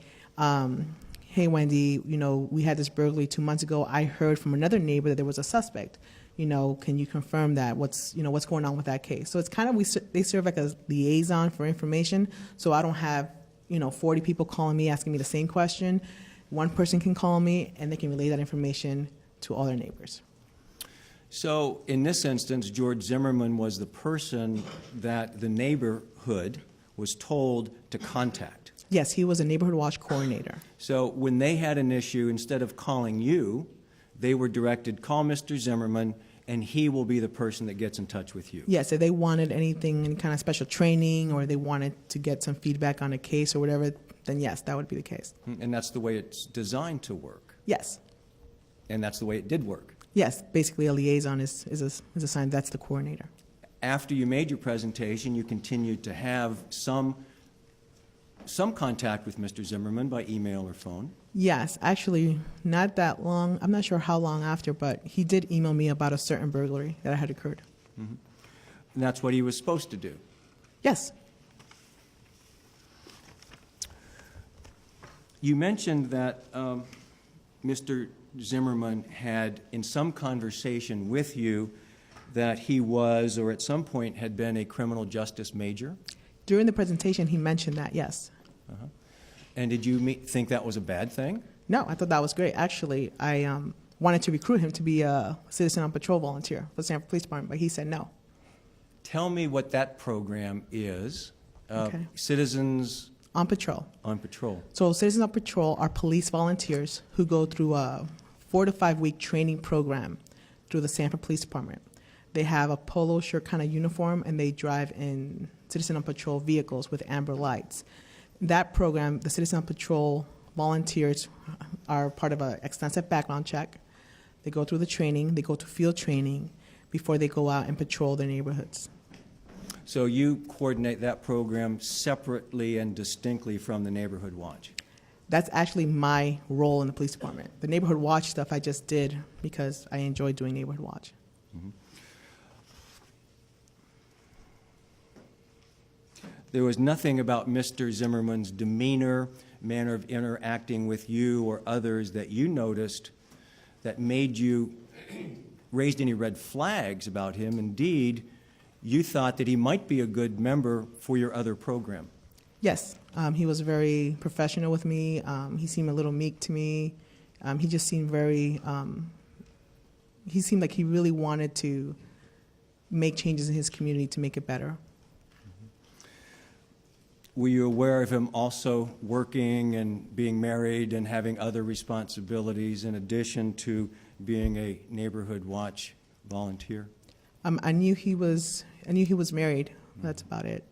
Speaker 7: hey, Wendy, we had this burglary 2 months ago. I heard from another neighbor that there was a suspect. Can you confirm that? What's going on with that case? So it's kind of, they serve like a liaison for information. So I don't have, 40 people calling me asking me the same question. One person can call me and they can relay that information to all their neighbors.
Speaker 8: So in this instance, George Zimmerman was the person that the neighborhood was told to contact.
Speaker 7: Yes, he was a Neighborhood Watch Coordinator.
Speaker 8: So when they had an issue, instead of calling you, they were directed, call Mr. Zimmerman and he will be the person that gets in touch with you.
Speaker 7: Yes, if they wanted anything, any kind of special training, or they wanted to get some feedback on a case or whatever, then yes, that would be the case.
Speaker 8: And that's the way it's designed to work.
Speaker 7: Yes.
Speaker 8: And that's the way it did work.
Speaker 7: Yes, basically a liaison is assigned. That's the coordinator.
Speaker 8: After you made your presentation, you continued to have some contact with Mr. Zimmerman by email or phone.
Speaker 7: Yes, actually, not that long. I'm not sure how long after, but he did email me about a certain burglary that had occurred.
Speaker 8: And that's what he was supposed to do.
Speaker 7: Yes.
Speaker 8: You mentioned that Mr. Zimmerman had, in some conversation with you, that he was, or at some point had been, a criminal justice major.
Speaker 7: During the presentation, he mentioned that, yes.
Speaker 8: And did you think that was a bad thing?
Speaker 7: No, I thought that was great. Actually, I wanted to recruit him to be a citizen on patrol volunteer for the Sanford Police Department, but he said no.
Speaker 8: Tell me what that program is.
Speaker 7: Okay.
Speaker 8: Citizens
Speaker 7: On patrol.
Speaker 8: on Patrol.
Speaker 7: So Citizens on Patrol are police volunteers who go through a 4 to 5 week training program through the Sanford Police Department. They have a polo shirt kind of uniform, and they drive in Citizen on Patrol vehicles with amber lights. That program, the Citizen on Patrol volunteers are part of an extensive background check. They go through the training, they go to field training before they go out and patrol their neighborhoods.
Speaker 8: So you coordinate that program separately and distinctly from the Neighborhood Watch.
Speaker 7: That's actually my role in the police department. The Neighborhood Watch stuff I just did because I enjoy doing Neighborhood Watch.
Speaker 8: There was nothing about Mr. Zimmerman's demeanor, manner of interacting with you or others that you noticed that made you raised any red flags about him. Indeed, you thought that he might be a good member for your other program.
Speaker 7: Yes, he was very professional with me. He seemed a little meek to me. He just seemed very, he seemed like he really wanted to make changes in his community to make it better.
Speaker 8: Were you aware of him also working and being married and having other responsibilities in addition to being a Neighborhood Watch volunteer?
Speaker 7: I knew he was married. That's about it.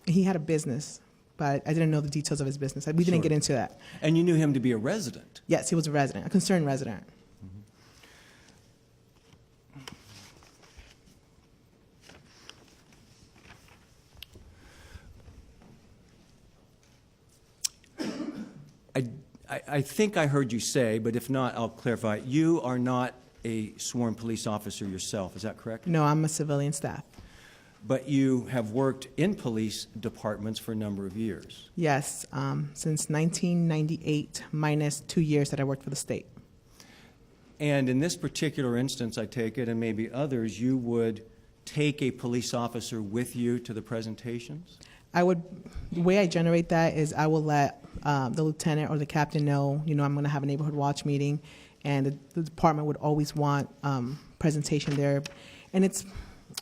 Speaker 7: He had a business, but I didn't know the details of his business. We didn't
Speaker 8: Sure.
Speaker 7: get into that.
Speaker 8: And you knew him to be a resident.
Speaker 7: Yes, he was a resident, a concerned resident.
Speaker 8: I think I heard you say, but if not, I'll clarify. You are not a sworn police officer yourself, is that correct?
Speaker 7: No, I'm a civilian staff.
Speaker 8: But you have worked in police departments for a number of years.
Speaker 7: Yes, since 1998, minus 2 years that I worked for the state.
Speaker 8: And in this particular instance, I take it, and maybe others, you would take a police officer with you to the presentations?
Speaker 7: The way I generate that is I will let the lieutenant or the captain know, I'm going to have a neighborhood watch meeting, and the department would always want presentation there. And it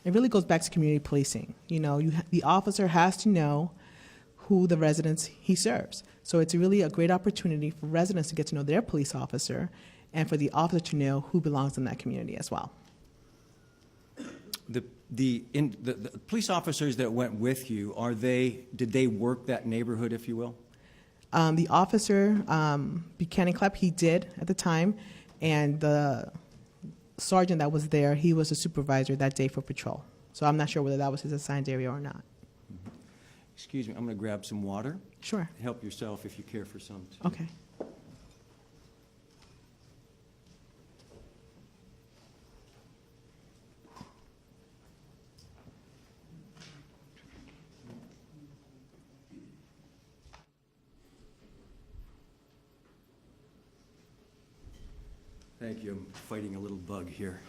Speaker 7: really goes back to community policing. The officer has to know who the residents he serves. So it's really a great opportunity for residents to get to know their police officer, and for the officer to know who belongs in that community as well.
Speaker 8: The police officers that went with you, did they work that neighborhood, if you will?
Speaker 7: The officer, Buchanan Clapp, he did at the time, and the sergeant that was there, he was a supervisor that day for patrol. So I'm not sure whether that was his assigned area or not.
Speaker 8: Excuse me, I'm going to grab some water.
Speaker 7: Sure.
Speaker 8: Help yourself if you care for some.
Speaker 7: Okay.
Speaker 8: Thank you. I'm fighting a little bug here.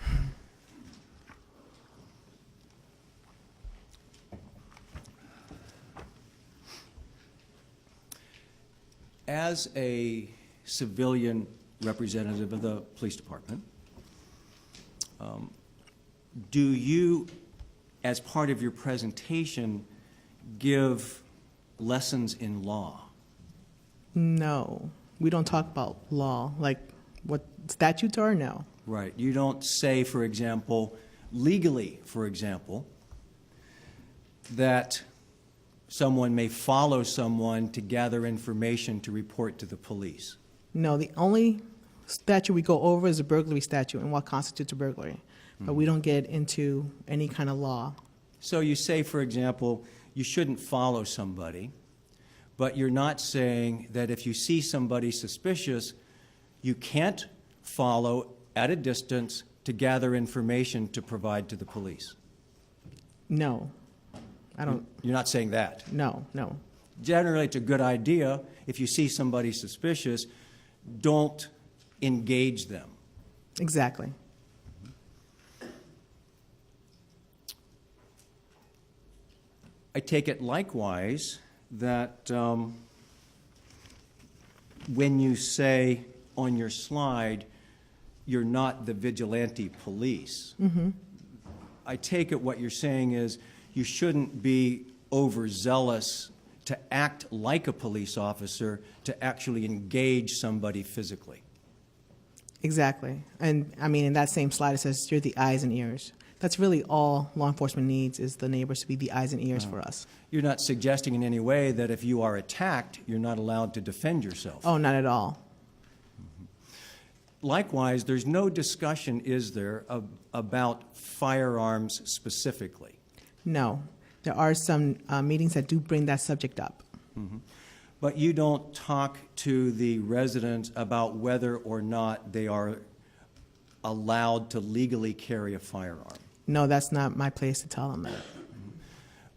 Speaker 8: As a civilian representative of the police department, do you, as part of your presentation, give lessons in law?
Speaker 7: No, we don't talk about law, like what statutes are, no.
Speaker 8: Right. You don't say, for example, legally, for example, that someone may follow someone to gather information to report to the police.
Speaker 7: No, the only statute we go over is the burglary statute and what constitutes a burglary. But we don't get into any kind of law.
Speaker 8: So you say, for example, you shouldn't follow somebody, but you're not saying that if you see somebody suspicious, you can't follow at a distance to gather information to provide to the police.
Speaker 7: No, I don't,
Speaker 8: You're not saying that.
Speaker 7: no.
Speaker 8: Generally, it's a good idea. If you see somebody suspicious, don't engage them.
Speaker 7: Exactly.
Speaker 8: I take it likewise that when you say on your slide, you're not the vigilante police, I take it what you're saying is you shouldn't be overzealous to act like a police officer to actually engage somebody physically.
Speaker 7: Exactly. And I mean, in that same slide, it says you're the eyes and ears. That's really all law enforcement needs, is the neighbors to be the eyes and ears for us.
Speaker 8: You're not suggesting in any way that if you are attacked, you're not allowed to defend yourself.
Speaker 7: Oh, not at all.
Speaker 8: Likewise, there's no discussion, is there, about firearms specifically?
Speaker 7: No. There are some meetings that do bring that subject up.
Speaker 8: But you don't talk to the residents about whether or not they are allowed to legally carry a firearm.
Speaker 7: No, that's not my place to tell them that.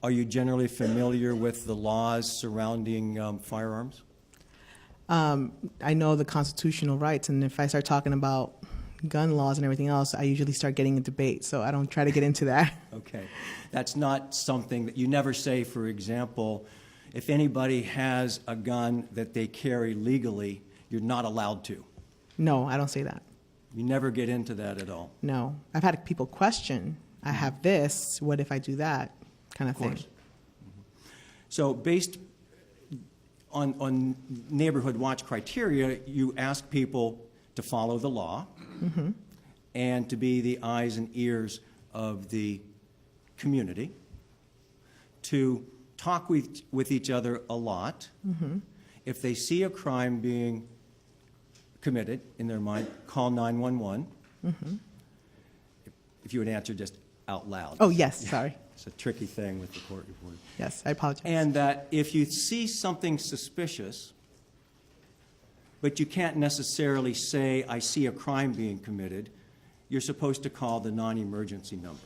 Speaker 8: Are you generally familiar with the laws surrounding firearms?
Speaker 7: I know the constitutional rights, and if I start talking about gun laws and everything else, I usually start getting a debate, so I don't try to get into that.
Speaker 8: Okay. That's not something that you never say, for example, if anybody has a gun that they carry legally, you're not allowed to.
Speaker 7: No, I don't say that.
Speaker 8: You never get into that at all.
Speaker 7: No. I've had people question, I have this, what if I do that, kind of thing.
Speaker 8: Of course. So based on neighborhood watch criteria, you ask people to follow the law and to be the eyes and ears of the community, to talk with each other a lot. If they see a crime being committed in their mind, call 911. If you would answer just out loud.
Speaker 7: Oh, yes, sorry.
Speaker 8: It's a tricky thing with the court report.
Speaker 7: Yes, I apologize.
Speaker 8: And that if you see something suspicious, but you can't necessarily say, I see a crime being committed, you're supposed to call the non-emergency number.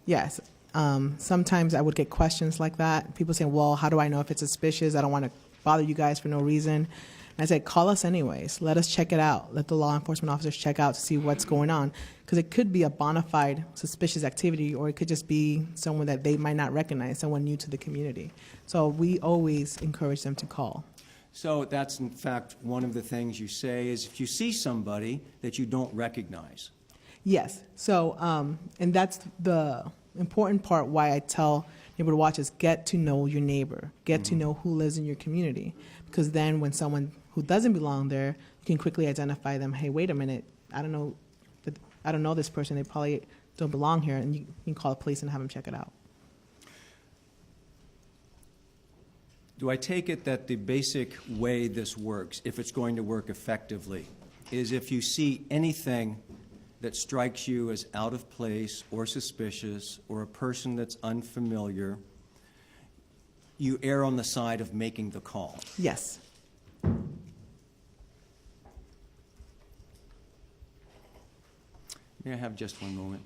Speaker 7: Yes. Sometimes I would get questions like that. People say, well, how do I know if it's suspicious? I don't want to bother you guys for no reason. And I said, call us anyways. Let us check it out. Let the law enforcement officers check out to see what's going on. Because it could be a bona fide suspicious activity, or it could just be someone that they might not recognize, someone new to the community. So we always encourage them to call.
Speaker 8: So that's, in fact, one of the things you say is if you see somebody that you don't recognize.
Speaker 7: Yes. So, and that's the important part why I tell neighborhood watchers, get to know your neighbor, get to know who lives in your community. Because then when someone who doesn't belong there, you can quickly identify them. Hey, wait a minute, I don't know this person. They probably don't belong here, and you can call the police and have them check it out.
Speaker 8: Do I take it that the basic way this works, if it's going to work effectively, is if you see anything that strikes you as out of place or suspicious or a person that's unfamiliar, you err on the side of making the call?
Speaker 7: Yes.
Speaker 8: May I have just one moment?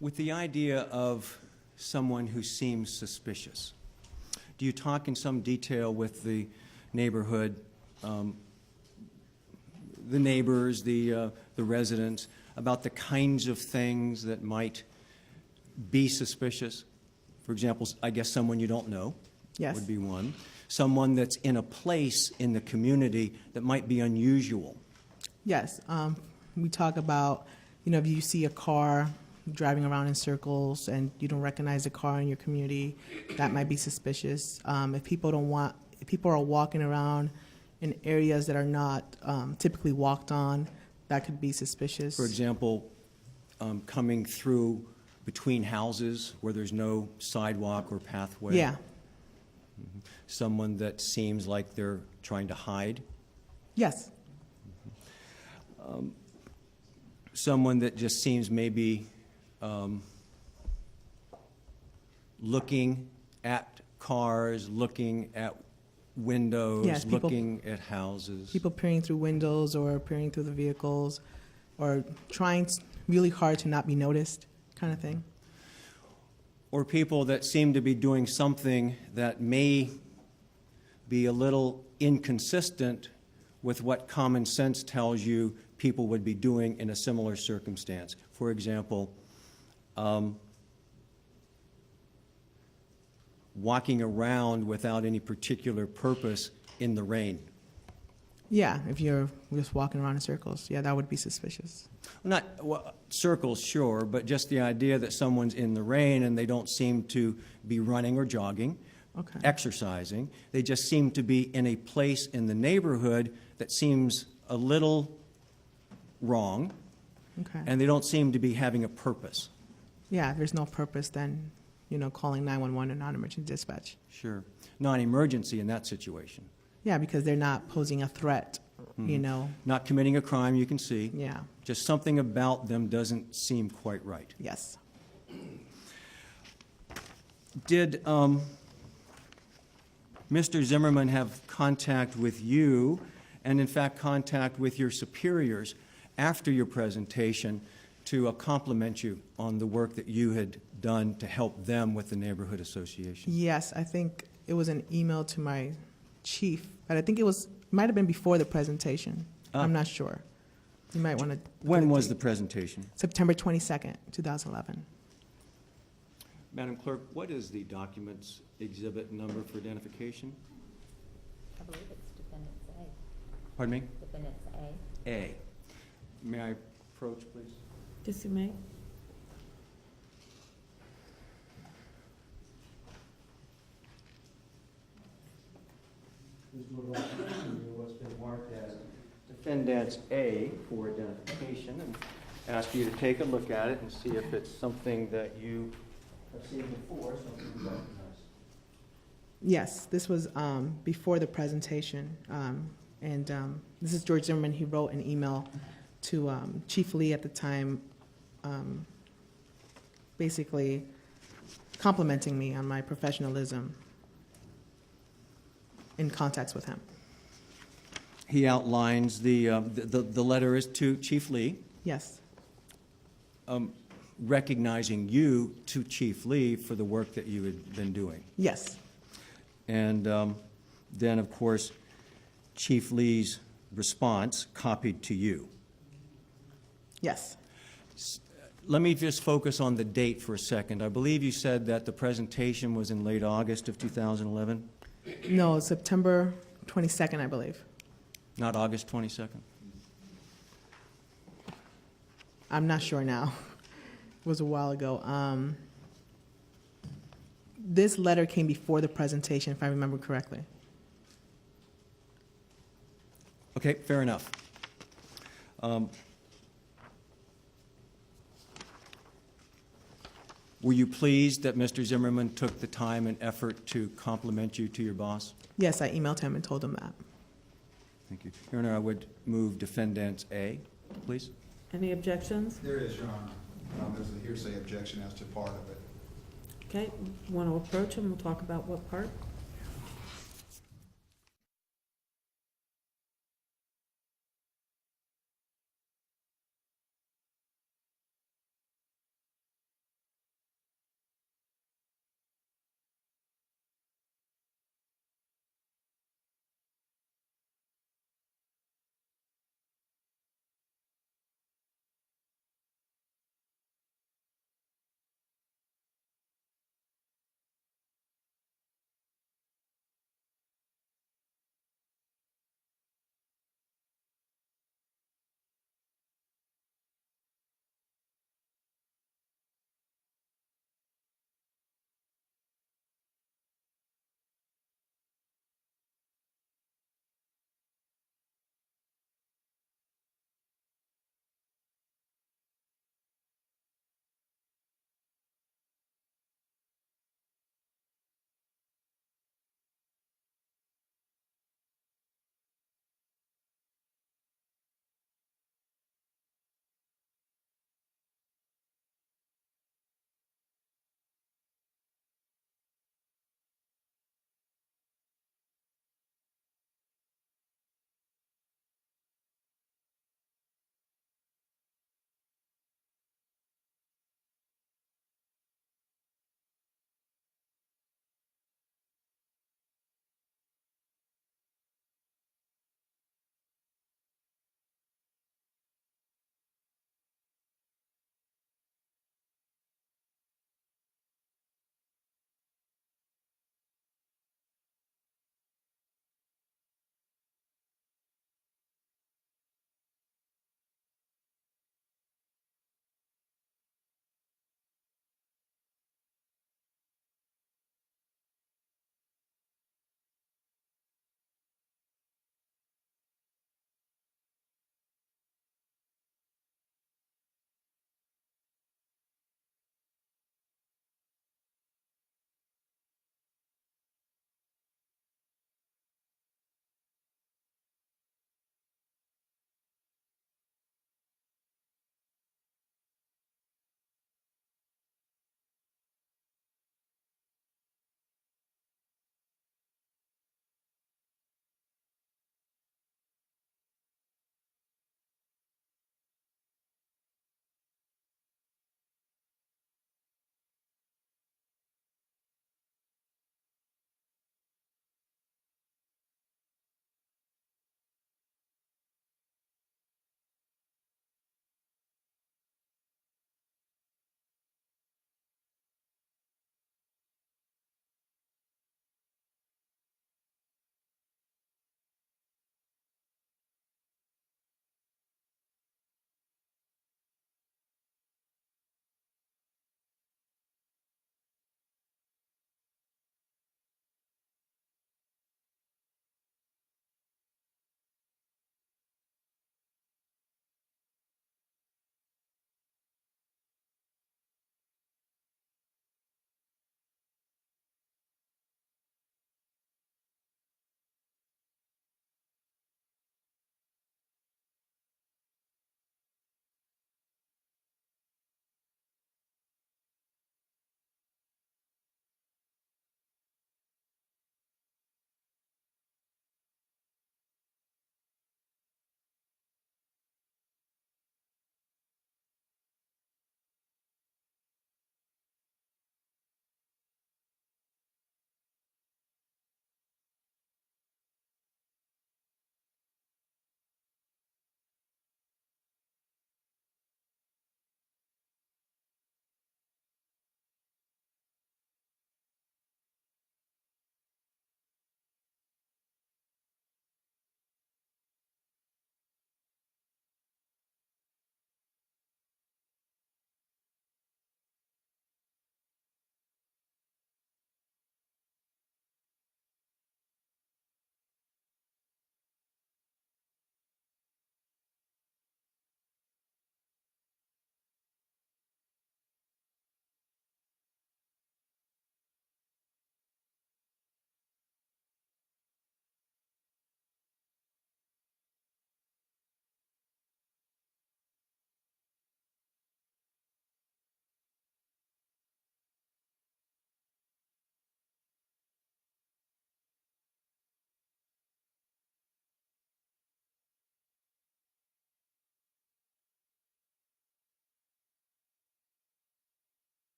Speaker 8: With the idea of someone who seems suspicious, do you talk in some detail with the neighborhood, the neighbors, the residents, about the kinds of things that might be suspicious? For example, I guess someone you don't know
Speaker 7: Yes.
Speaker 8: would be one. Someone that's in a place in the community that might be unusual.
Speaker 7: Yes. We talk about, if you see a car driving around in circles and you don't recognize the car in your community, that might be suspicious. If people are walking around in areas that are not typically walked on, that could be suspicious.
Speaker 8: For example, coming through between houses where there's no sidewalk or pathway.
Speaker 7: Yeah.
Speaker 8: Someone that seems like they're trying to hide.
Speaker 7: Yes.
Speaker 8: Someone that just seems maybe looking at cars, looking at windows,
Speaker 7: Yes, people-
Speaker 8: looking at houses.
Speaker 7: People peering through windows or peering through the vehicles or trying really hard to not be noticed, kind of thing.
Speaker 8: Or people that seem to be doing something that may be a little inconsistent with what common sense tells you people would be doing in a similar circumstance. For example, walking around without any particular purpose in the rain.
Speaker 7: Yeah, if you're just walking around in circles, yeah, that would be suspicious.
Speaker 8: Not circles, sure, but just the idea that someone's in the rain and they don't seem to be running or jogging,
Speaker 7: Okay.
Speaker 8: exercising. They just seem to be in a place in the neighborhood that seems a little wrong,
Speaker 7: Okay.
Speaker 8: and they don't seem to be having a purpose.
Speaker 7: Yeah, if there's no purpose, then, calling 911 or non-emergency dispatch.
Speaker 8: Sure. Non-emergency in that situation.
Speaker 7: Yeah, because they're not posing a threat,
Speaker 8: Not committing a crime, you can see.
Speaker 7: Yeah,
Speaker 8: Just something about them doesn't seem quite right.
Speaker 7: yes.
Speaker 8: Did Mr. Zimmerman have contact with you, and in fact contact with your superiors after your presentation to compliment you on the work that you had done to help them with the neighborhood association?
Speaker 7: Yes, I think it was an email to my chief, but I think might have been before the presentation. I'm not sure. You might want to.
Speaker 8: When was the presentation?
Speaker 7: September 22nd, 2011.
Speaker 8: Madam Clerk, what is the document's exhibit number for identification?
Speaker 6: I believe it's Defendant's A.
Speaker 8: Pardon me?
Speaker 6: Defendant's A.
Speaker 8: A. May I approach, please?
Speaker 1: Yes, you may.
Speaker 8: What's been marked as Defendant's A for identification, and ask you to take a look at it and see if it's something that you have seen before, something you recognize.
Speaker 7: Yes, this was before the presentation, and this is George Zimmerman. He wrote an email to Chief Lee at the time, basically complimenting me on my professionalism in contacts with him.
Speaker 8: He outlines the letter is to Chief Lee,
Speaker 7: Yes,
Speaker 8: recognizing you to Chief Lee for the work that you had been doing.
Speaker 7: yes,
Speaker 8: And then, of course, Chief Lee's response copied to you.
Speaker 7: yes,
Speaker 8: Let me just focus on the date for a second. I believe you said that the presentation was in late August of 2011,
Speaker 7: no, September 22nd, I believe.
Speaker 8: not August 22nd.
Speaker 7: I'm not sure now. It was a while ago. This letter came before the presentation, if I remember correctly.
Speaker 8: Okay, fair enough. Were you pleased that Mr. Zimmerman took the time and effort to compliment you to your boss?
Speaker 7: Yes, I emailed him and told him that.
Speaker 8: Thank you. Your Honor, I would move Defendant A, please.
Speaker 1: Any objections?
Speaker 5: There is, Your Honor. There's a hearsay objection as to part of it.
Speaker 1: Okay, want to approach him? We'll talk about what part.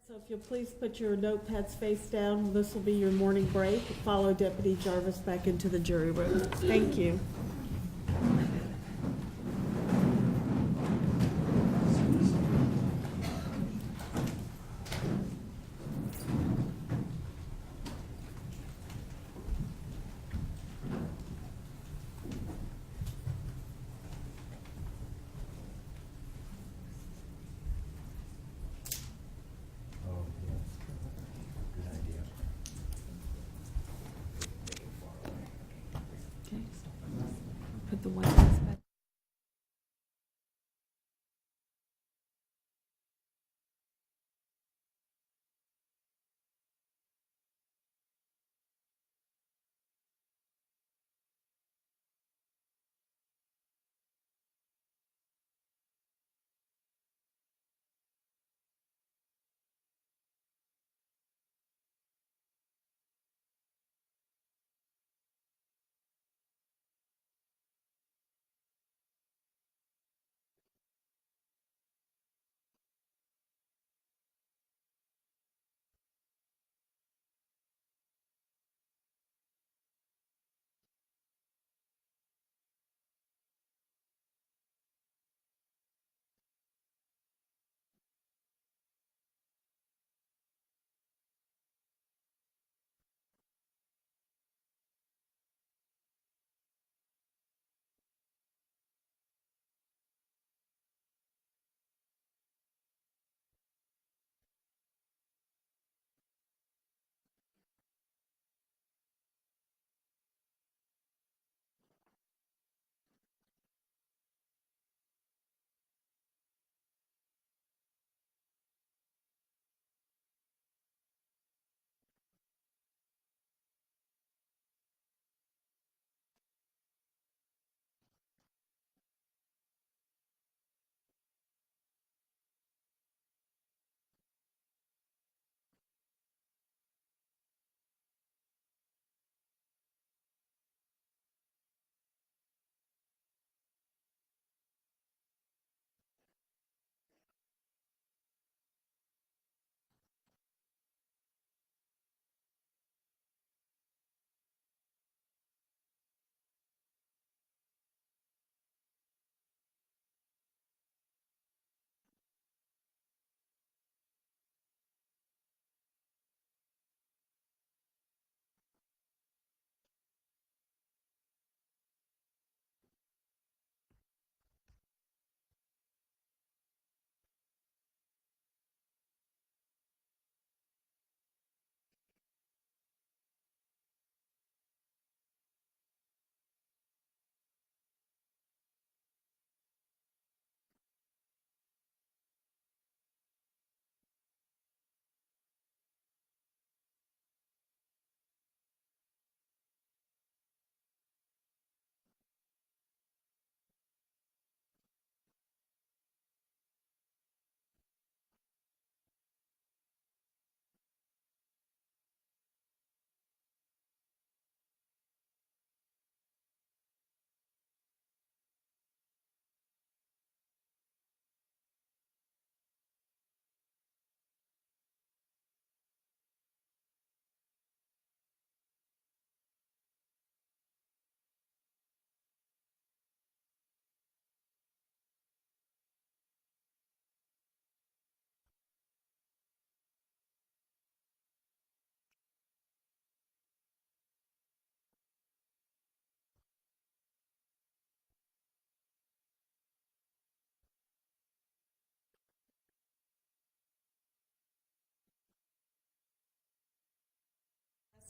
Speaker 1: So if you'll please put your notepads face down, this will be your morning break. Follow Deputy Jarvis back into the jury room. Thank you. Okay. Put the white ones back.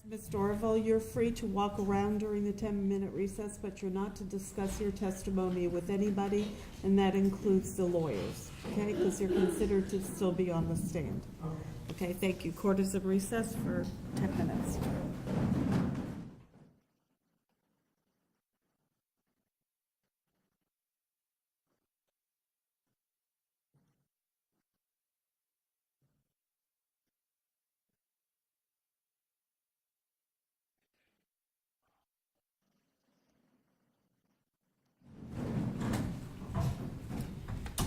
Speaker 1: Ms. Dorval, you're free to walk around during the 10-minute recess, but you're not to discuss your testimony with anybody, and that includes the lawyers, okay? Because you're considered to still be on the stand. Okay, thank you. Court is in recess for 10 minutes.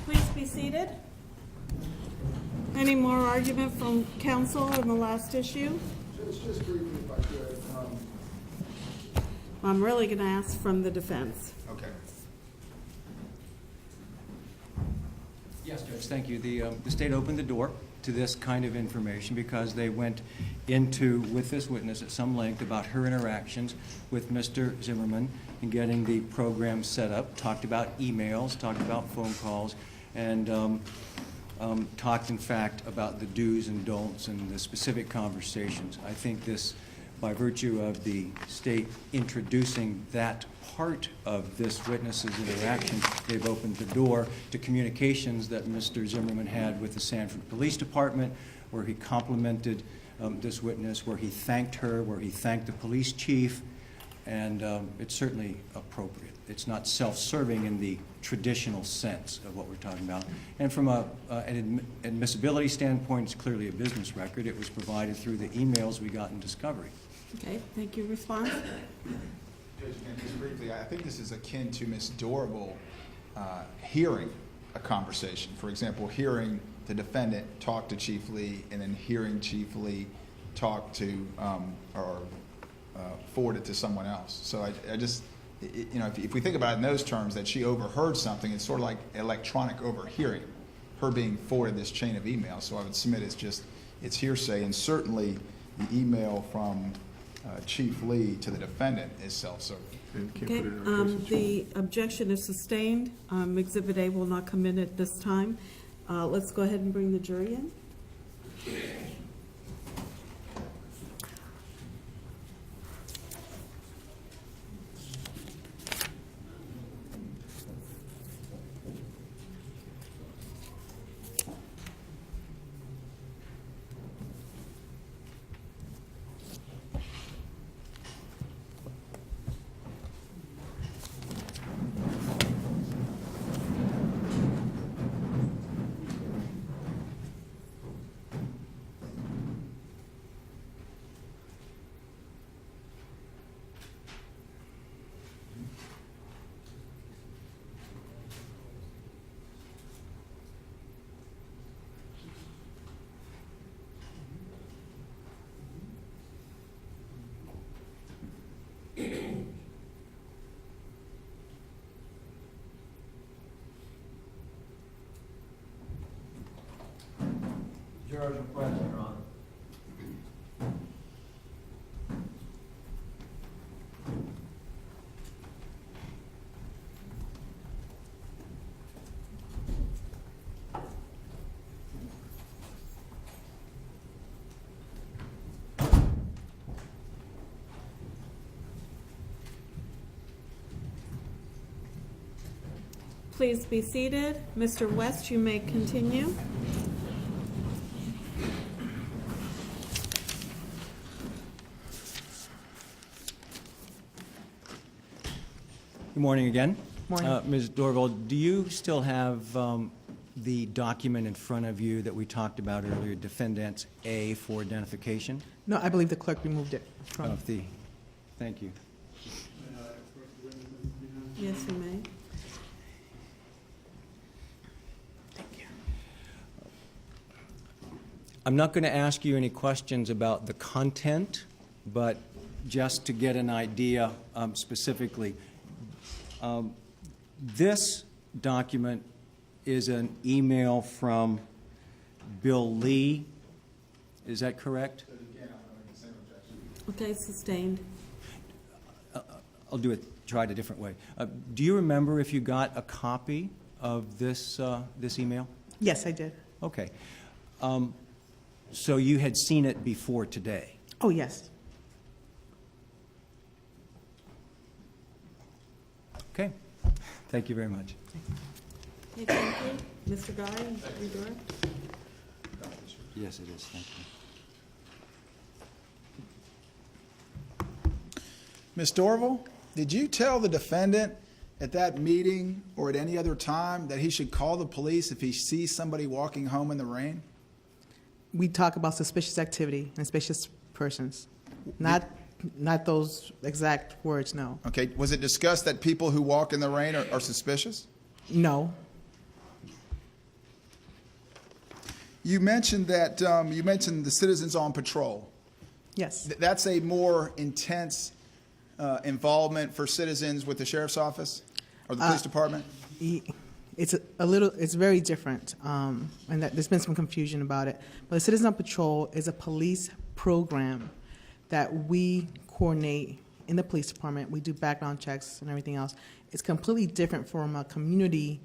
Speaker 1: Please be seated. Any more argument from counsel on the last issue?
Speaker 5: Just briefly, if I could.
Speaker 1: I'm really going to ask from the defense.
Speaker 5: Okay.
Speaker 8: Yes, Judge, thank you. The state opened the door to this kind of information because they went into, with this witness at some length, about her interactions with Mr. Zimmerman in getting the program set up, talked about emails, talked about phone calls, and talked, in fact, about the do's and don'ts and the specific conversations. I think this, by virtue of the state introducing that part of this witness's interaction, they've opened the door to communications that Mr. Zimmerman had with the Sanford Police Department, where he complimented this witness, where he thanked her, where he thanked the police chief, and it's certainly appropriate. It's not self-serving in the traditional sense of what we're talking about. And from an admissibility standpoint, it's clearly a business record. It was provided through the emails we got in discovery.
Speaker 1: Okay, thank you. Response?
Speaker 5: Judge, again, just briefly, I think this is akin to Ms. Dorval hearing a conversation. For example, hearing the defendant talk to Chief Lee and then hearing Chief Lee talk to or forward it to someone else. So I just, you know, if we think about it in those terms, that she overheard something, it's sort of like electronic overhearing, her being forwarded this chain of emails. So I would submit it's hearsay, and certainly the email from Chief Lee to the defendant is self-serving.
Speaker 1: Okay, the objection is sustained. Exhibit A will not come in at this time. Let's go ahead and bring the jury in.
Speaker 2: Jurors are present, Your Honor.
Speaker 1: Please be seated. Mr. West, you may continue.
Speaker 8: Good morning again.
Speaker 7: Morning.
Speaker 8: Ms. Dorval, do you still have the document in front of you that we talked about earlier, Defendant A for identification?
Speaker 7: No, I believe the clerk removed it from.
Speaker 8: Of the, thank you.
Speaker 1: Yes, you may.
Speaker 7: Thank you.
Speaker 8: I'm not going to ask you any questions about the content, but just to get an idea specifically, this document is an email from Bill Lee. Is that correct?
Speaker 1: Okay, sustained.
Speaker 8: I'll try it a different way. Do you remember if you got a copy of this email?
Speaker 7: Yes, I did.
Speaker 8: Okay. So you had seen it before today?
Speaker 7: Oh, yes.
Speaker 8: Okay. Thank you very much.
Speaker 1: Okay, thank you. Mr. Guy, redirect.
Speaker 8: Yes, it is. Thank you.
Speaker 5: Ms. Dorval, did you tell the defendant at that meeting or at any other time that he should call the police if he sees somebody walking home in the rain?
Speaker 7: We talk about suspicious activity and suspicious persons. Not those exact words, no.
Speaker 5: Okay, was it discussed that people who walk in the rain are suspicious?
Speaker 7: No.
Speaker 5: You mentioned that, you mentioned the Citizens on Patrol.
Speaker 7: Yes.
Speaker 5: That's a more intense involvement for citizens with the sheriff's office or the police department?
Speaker 7: It's very different, and that there's been some confusion about it. But the Citizen on Patrol is a police program that we coordinate in the police department. We do background checks and everything else. It's completely different from a community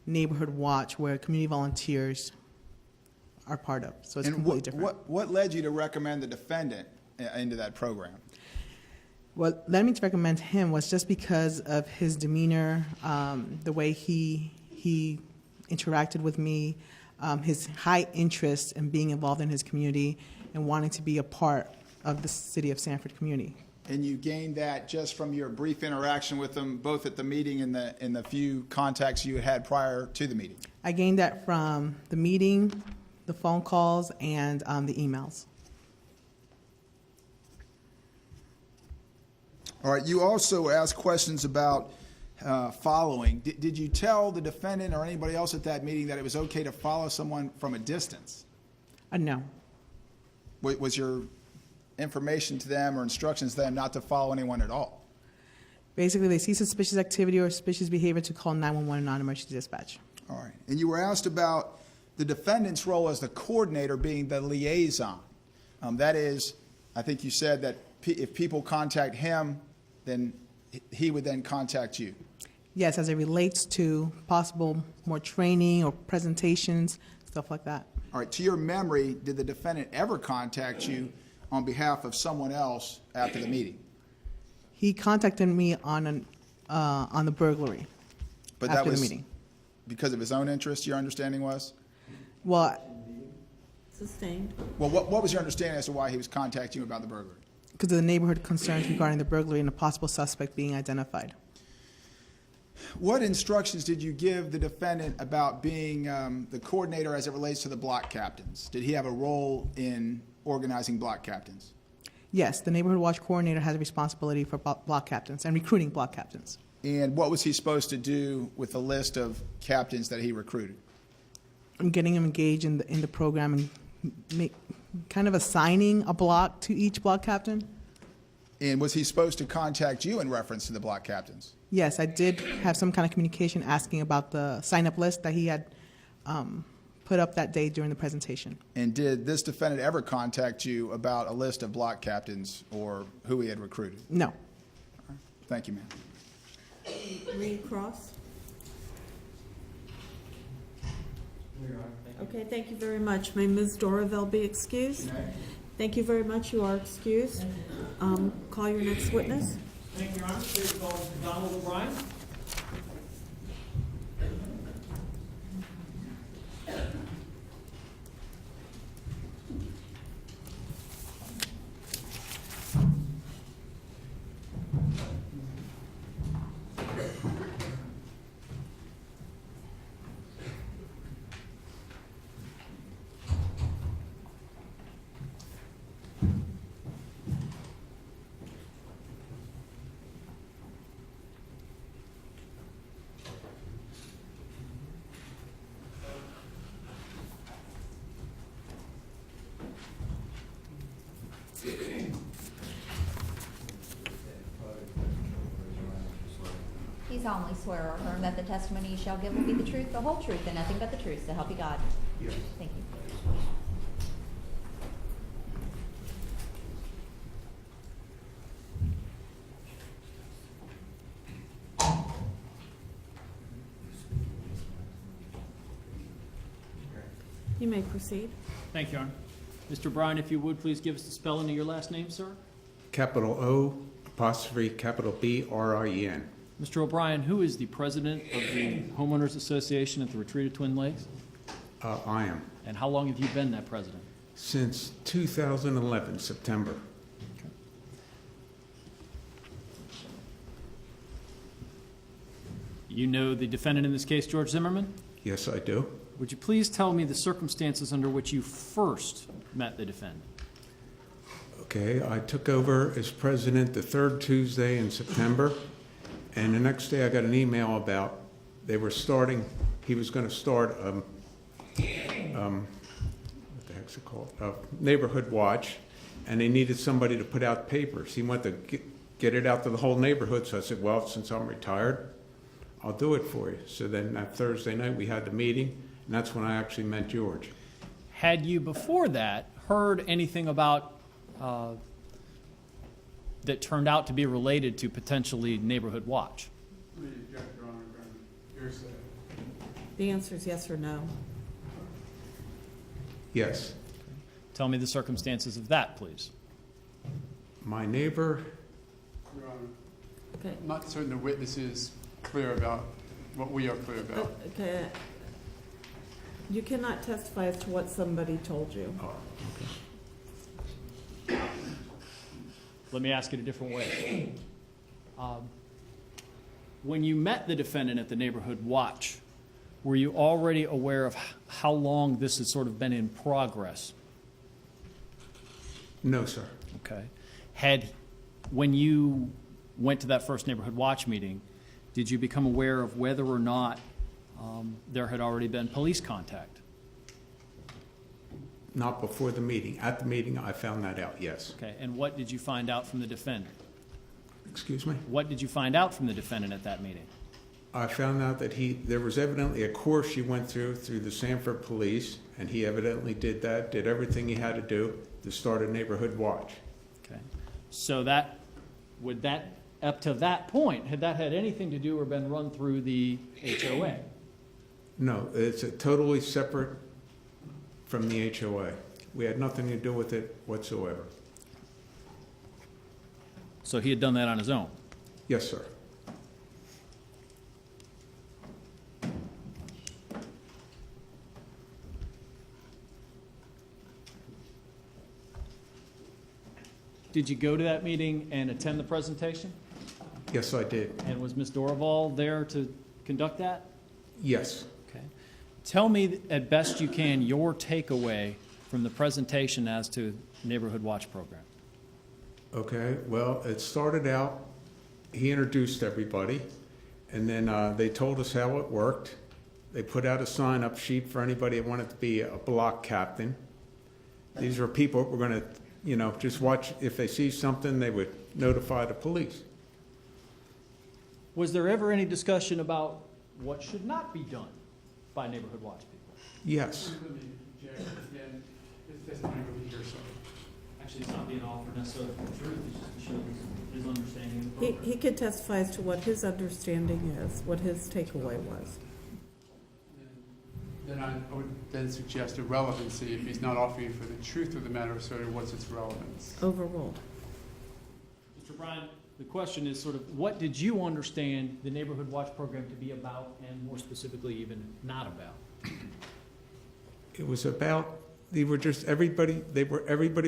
Speaker 7: neighborhood watch where community volunteers are part of. So it's completely different.
Speaker 5: What led you to recommend the defendant into that program?
Speaker 7: What led me to recommend him was just because of his demeanor, the way he interacted with me, his high interest in being involved in his community and wanting to be a part of the city of Sanford community.
Speaker 5: And you gained that just from your brief interaction with him, both at the meeting and the few contacts you had prior to the meeting?
Speaker 7: I gained that from the meeting, the phone calls, and the emails.
Speaker 5: All right, you also asked questions about following. Did you tell the defendant or anybody else at that meeting that it was okay to follow someone from a distance?
Speaker 7: No.
Speaker 5: Was your information to them or instructions to them not to follow anyone at all?
Speaker 7: Basically, they see suspicious activity or suspicious behavior to call 911 non-emergency dispatch.
Speaker 5: All right. And you were asked about the defendant's role as the coordinator being the liaison. That is, I think you said that if people contact him, then he would then contact you.
Speaker 7: Yes, as it relates to possible more training or presentations, stuff like that.
Speaker 5: All right. To your memory, did the defendant ever contact you on behalf of someone else after the meeting?
Speaker 7: He contacted me on the burglary
Speaker 5: But
Speaker 7: after
Speaker 5: that was
Speaker 7: the meeting.
Speaker 5: because of his own interest, your understanding was?
Speaker 7: Well,
Speaker 1: Sustained.
Speaker 5: Well, what was your understanding as to why he was contacting you about the burglary?
Speaker 7: because of the neighborhood concerns regarding the burglary and a possible suspect being identified.
Speaker 5: What instructions did you give the defendant about being the coordinator as it relates to the block captains? Did he have a role in organizing block captains?
Speaker 7: Yes, the neighborhood watch coordinator has a responsibility for block captains and recruiting block captains.
Speaker 5: And what was he supposed to do with the list of captains that he recruited?
Speaker 7: And getting them engaged in the program and kind of assigning a block to each block captain.
Speaker 5: And was he supposed to contact you in reference to the block captains?
Speaker 7: Yes, I did have some kind of communication asking about the sign-up list that he had put up that day during the presentation.
Speaker 5: And did this defendant ever contact you about a list of block captains or who he had recruited?
Speaker 7: No.
Speaker 5: Thank you, ma'am.
Speaker 1: Reed Cross. Okay, thank you very much. May Ms. Doraville be excused? Thank you very much. You are excused. Call your next witness.
Speaker 2: Thank you, Your Honor. Please call Mr. Donald O'Brien.
Speaker 6: You solemnly swear or affirm that the testimony you shall give will be the truth, the whole truth, and nothing but the truth, so help you God?
Speaker 4: Yes.
Speaker 6: Thank you.
Speaker 1: You may proceed.
Speaker 2: Thank you, Your Honor. Mr. O'Brien, if you would, please give us the spelling of your last name, sir.
Speaker 4: Capital O, apostrophe, capital B, R-I-E-N.
Speaker 2: Mr. O'Brien, who is the president of the Homeowners Association at the Retreat of Twin Lakes?
Speaker 4: I am.
Speaker 2: And how long have you been that president?
Speaker 4: Since 2011, September.
Speaker 2: You know the defendant in this case, George Zimmerman?
Speaker 4: Yes, I do.
Speaker 2: Would you please tell me the circumstances under which you first met the defendant?
Speaker 4: Okay, I took over as president the third Tuesday in September, and the next day I got an email about he was going to start heck's it called? Neighborhood Watch, and they needed somebody to put out papers. He went to get it out to the whole neighborhood, so I said, well, since I'm retired, I'll do it for you. So then that Thursday night, we had the meeting, and that's when I actually met George.
Speaker 2: Had you before that heard anything about that turned out to be related to potentially Neighborhood Watch?
Speaker 1: The answer is yes or no.
Speaker 4: Yes.
Speaker 2: Tell me the circumstances of that, please.
Speaker 4: My neighbor,
Speaker 9: Your Honor,
Speaker 1: Okay.
Speaker 9: I'm not certain the witness is clear about what we are clear about.
Speaker 1: Okay. You cannot testify as to what somebody told you.
Speaker 2: Let me ask it a different way. When you met the defendant at the Neighborhood Watch, were you already aware of how long this has sort of been in progress?
Speaker 4: no, sir.
Speaker 2: Okay. When you went to that first Neighborhood Watch meeting, did you become aware of whether or not there had already been police contact?
Speaker 4: Not before the meeting. At the meeting, I found that out, yes.
Speaker 2: Okay. And what did you find out from the defendant?
Speaker 4: Excuse me?
Speaker 2: What did you find out from the defendant at that meeting?
Speaker 4: I found out that there was evidently a course he went through the Sanford Police, and he evidently did everything he had to do to start a Neighborhood Watch.
Speaker 2: Okay. So up to that point, had that had anything to do or been run through the HOA?
Speaker 4: No, it's a totally separate from the HOA. We had nothing to do with it whatsoever.
Speaker 2: So he had done that on his own?
Speaker 4: Yes, sir.
Speaker 2: Did you go to that meeting and attend the presentation?
Speaker 4: Yes, I did.
Speaker 2: And was Ms. Dorival there to conduct that?
Speaker 4: Yes.
Speaker 2: Okay. Tell me, at best you can, your takeaway from the presentation as to Neighborhood Watch program.
Speaker 4: Okay, well, it started out, he introduced everybody, and then they told us how it worked. They put out a sign-up sheet for anybody that wanted to be a block captain. These were people that were going to, just watch. If they see something, they would notify the police.
Speaker 2: Was there ever any discussion about what should not be done by Neighborhood Watch people?
Speaker 4: Yes.
Speaker 9: Let me object again. This testimony will be here, so.
Speaker 2: Actually, it's not being offered necessarily for the truth, it's just to show his understanding of the program.
Speaker 1: He could testify as to what his understanding is, what his takeaway was.
Speaker 9: Then I would then suggest irrelevancy if he's not offering for the truth of the matter asserted, what's its relevance?
Speaker 1: Overruled.
Speaker 2: Mr. Bryan, the question is sort of, what did you understand the Neighborhood Watch program to be about, and more specifically, even not about?
Speaker 4: It was about, everybody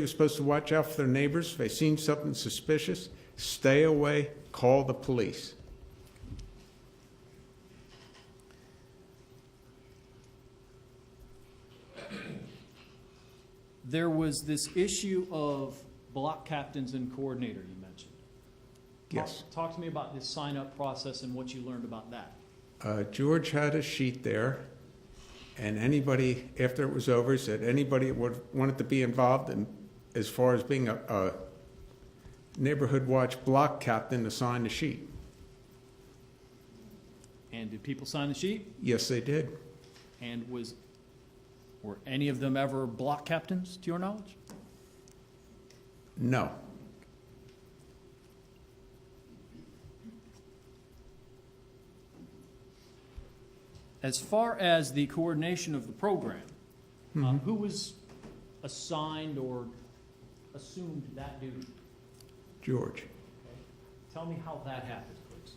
Speaker 4: was supposed to watch out for their neighbors. If they seen something suspicious, stay away, call the police.
Speaker 2: There was this issue of block captains and coordinator you mentioned.
Speaker 4: Yes.
Speaker 2: Talk to me about this sign-up process and what you learned about that.
Speaker 4: George had a sheet there, and anybody, after it was over, said anybody wanted to be involved in, as far as being a Neighborhood Watch block captain, to sign the sheet.
Speaker 2: And did people sign the sheet?
Speaker 4: Yes, they did.
Speaker 2: And were any of them ever block captains, to your knowledge?
Speaker 4: No.
Speaker 2: As far as the coordination of the program, who was assigned or assumed that duty?
Speaker 4: George.
Speaker 2: Tell me how that happened, please.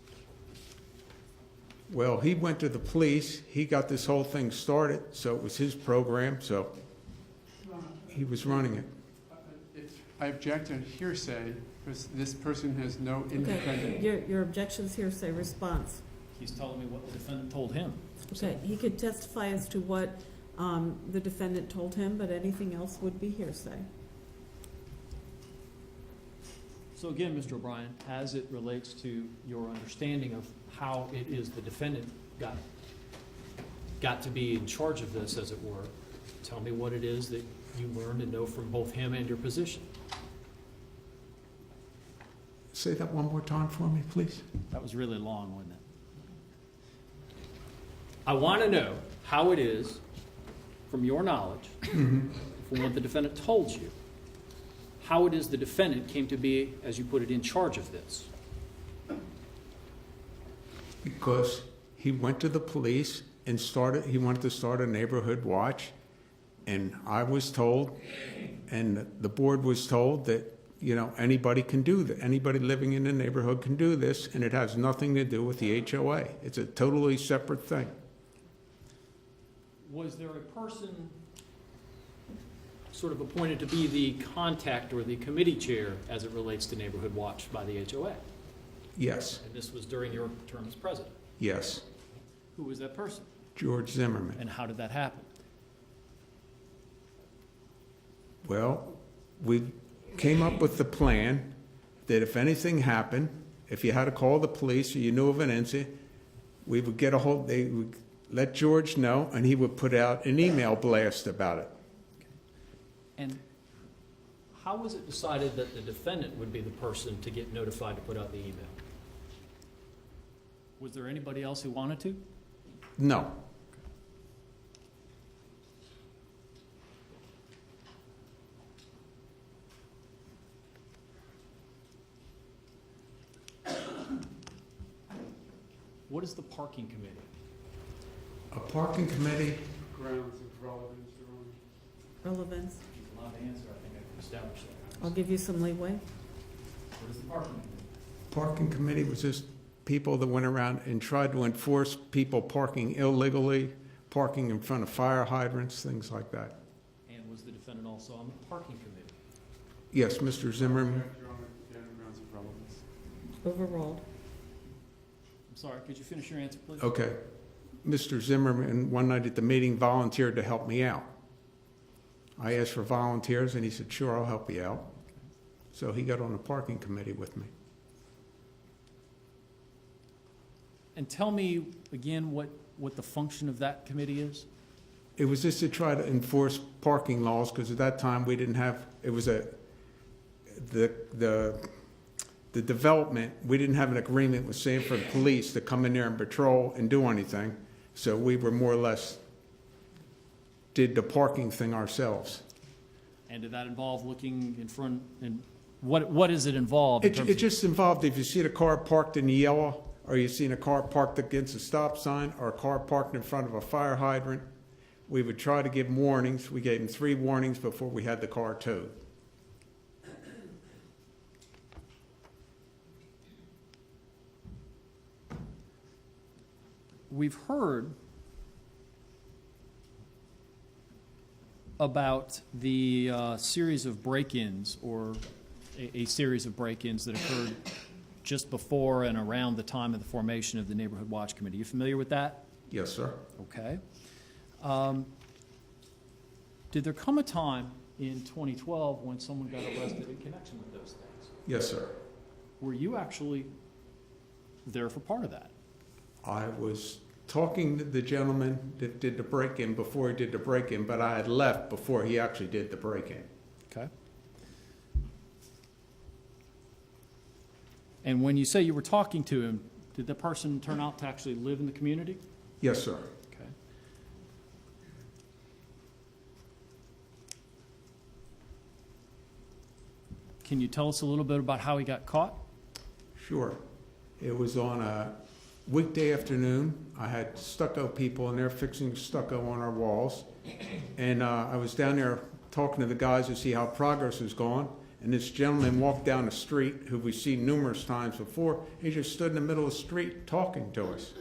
Speaker 4: Well, he went to the police. He got this whole thing started, so it was his program, so he was running it.
Speaker 9: I object to hearsay because this person has no independent.
Speaker 1: Okay, your objection's hearsay response.
Speaker 2: He's telling me what the defendant told him.
Speaker 1: Okay, he could testify as to what the defendant told him, but anything else would be hearsay.
Speaker 2: So again, Mr. O'Brien, as it relates to your understanding of how it is the defendant got to be in charge of this, as it were,
Speaker 10: Tell me what it is that you learned and know from both him and your position.
Speaker 4: Say that one more time for me, please.
Speaker 10: That was really long, wasn't it? I want to know how it is, from your knowledge, from what the defendant told you, how it is the defendant came to be, as you put it, in charge of this.
Speaker 4: Because he went to the police and he wanted to start a neighborhood watch, and I was told, and the board was told that, you know, anybody can do that. Anybody living in the neighborhood can do this, and it has nothing to do with the HOA. It's a totally separate thing.
Speaker 10: Was there a person sort of appointed to be the contact or the committee chair as it relates to Neighborhood Watch by the HOA?
Speaker 4: Yes,
Speaker 10: And this was during your term as president.
Speaker 4: yes.
Speaker 10: Who was that person?
Speaker 4: George Zimmerman.
Speaker 10: And how did that happen?
Speaker 4: Well, we came up with the plan that if anything happened, if you had to call the police or you knew of an incident, we would get they would let George know, and he would put out an email blast about it.
Speaker 10: And how was it decided that the defendant would be the person to get notified to put out the email? Was there anybody else who wanted to?
Speaker 4: No.
Speaker 10: What is the parking committee?
Speaker 4: A parking committee,
Speaker 9: Grounds of relevance, Your Honor.
Speaker 1: Relevance.
Speaker 10: If you're allowed to answer, I think I can establish that.
Speaker 1: I'll give you some leeway.
Speaker 10: What is the parking committee?
Speaker 4: parking committee was just people that went around and tried to enforce people parking illegally, parking in front of fire hydrants, things like that.
Speaker 10: And was the defendant also on the parking committee?
Speaker 4: Yes, Mr. Zimmerman.
Speaker 9: Your Honor, again, grounds of relevance.
Speaker 1: Overruled.
Speaker 10: I'm sorry, could you finish your answer, please?
Speaker 4: Okay. Mr. Zimmerman, one night at the meeting, volunteered to help me out. I asked for volunteers, and he said, sure, I'll help you out. So he got on the parking committee with me.
Speaker 10: And tell me again what the function of that committee is?
Speaker 4: It was just to try to enforce parking laws, because at that time we didn't have, it was the development, we didn't have an agreement with Sanford Police to come in there and patrol and do anything. So we were more or less did the parking thing ourselves.
Speaker 10: And did that involve looking in front, and what does it involve? in terms
Speaker 4: It
Speaker 10: of-
Speaker 4: just involved if you see the car parked in the yellow, or you seen a car parked against a stop sign, or a car parked in front of a fire hydrant, we would try to give them warnings. We gave them 3 warnings before we had the car towed.
Speaker 10: We've heard about the series of break-ins, or a series of break-ins that occurred just before and around the time of the formation of the Neighborhood Watch Committee. You familiar with that?
Speaker 4: Yes, sir.
Speaker 10: Okay. Did there come a time in 2012 when someone got arrested in connection with those things?
Speaker 4: Yes, sir.
Speaker 10: Were you actually there for part of that?
Speaker 4: I was talking to the gentleman that did the break-in before he did the break-in, but I had left before he actually did the break-in.
Speaker 10: Okay. And when you say you were talking to him, did the person turn out to actually live in the community?
Speaker 4: Yes, sir.
Speaker 10: Okay. Can you tell us a little bit about how he got caught?
Speaker 4: Sure. It was on a weekday afternoon. I had stucco people in there fixing stucco on our walls. And I was down there talking to the guys to see how progress was going. And this gentleman walked down the street, who we've seen numerous times before. He just stood in the middle of the street talking to us.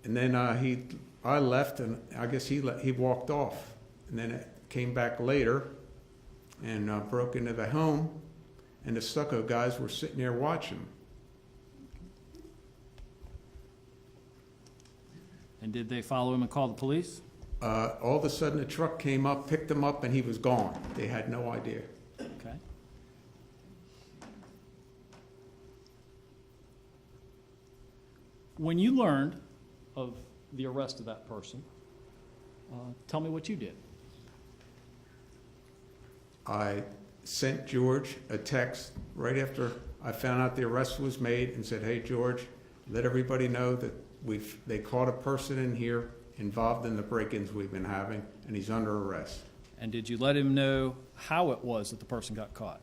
Speaker 4: And then I left, and I guess he walked off. And then it came back later and broke into the home, and the stucco guys were sitting there watching.
Speaker 10: And did they follow him and call the police?
Speaker 4: All of a sudden, a truck came up, picked him up, and he was gone. They had no idea.
Speaker 10: Okay. When you learned of the arrest of that person, Tell me what you did.
Speaker 4: I sent George a text right after I found out the arrest was made and said, hey, George, let everybody know that they caught a person in here involved in the break-ins we've been having, and he's under arrest.
Speaker 10: And did you let him know how it was that the person got caught?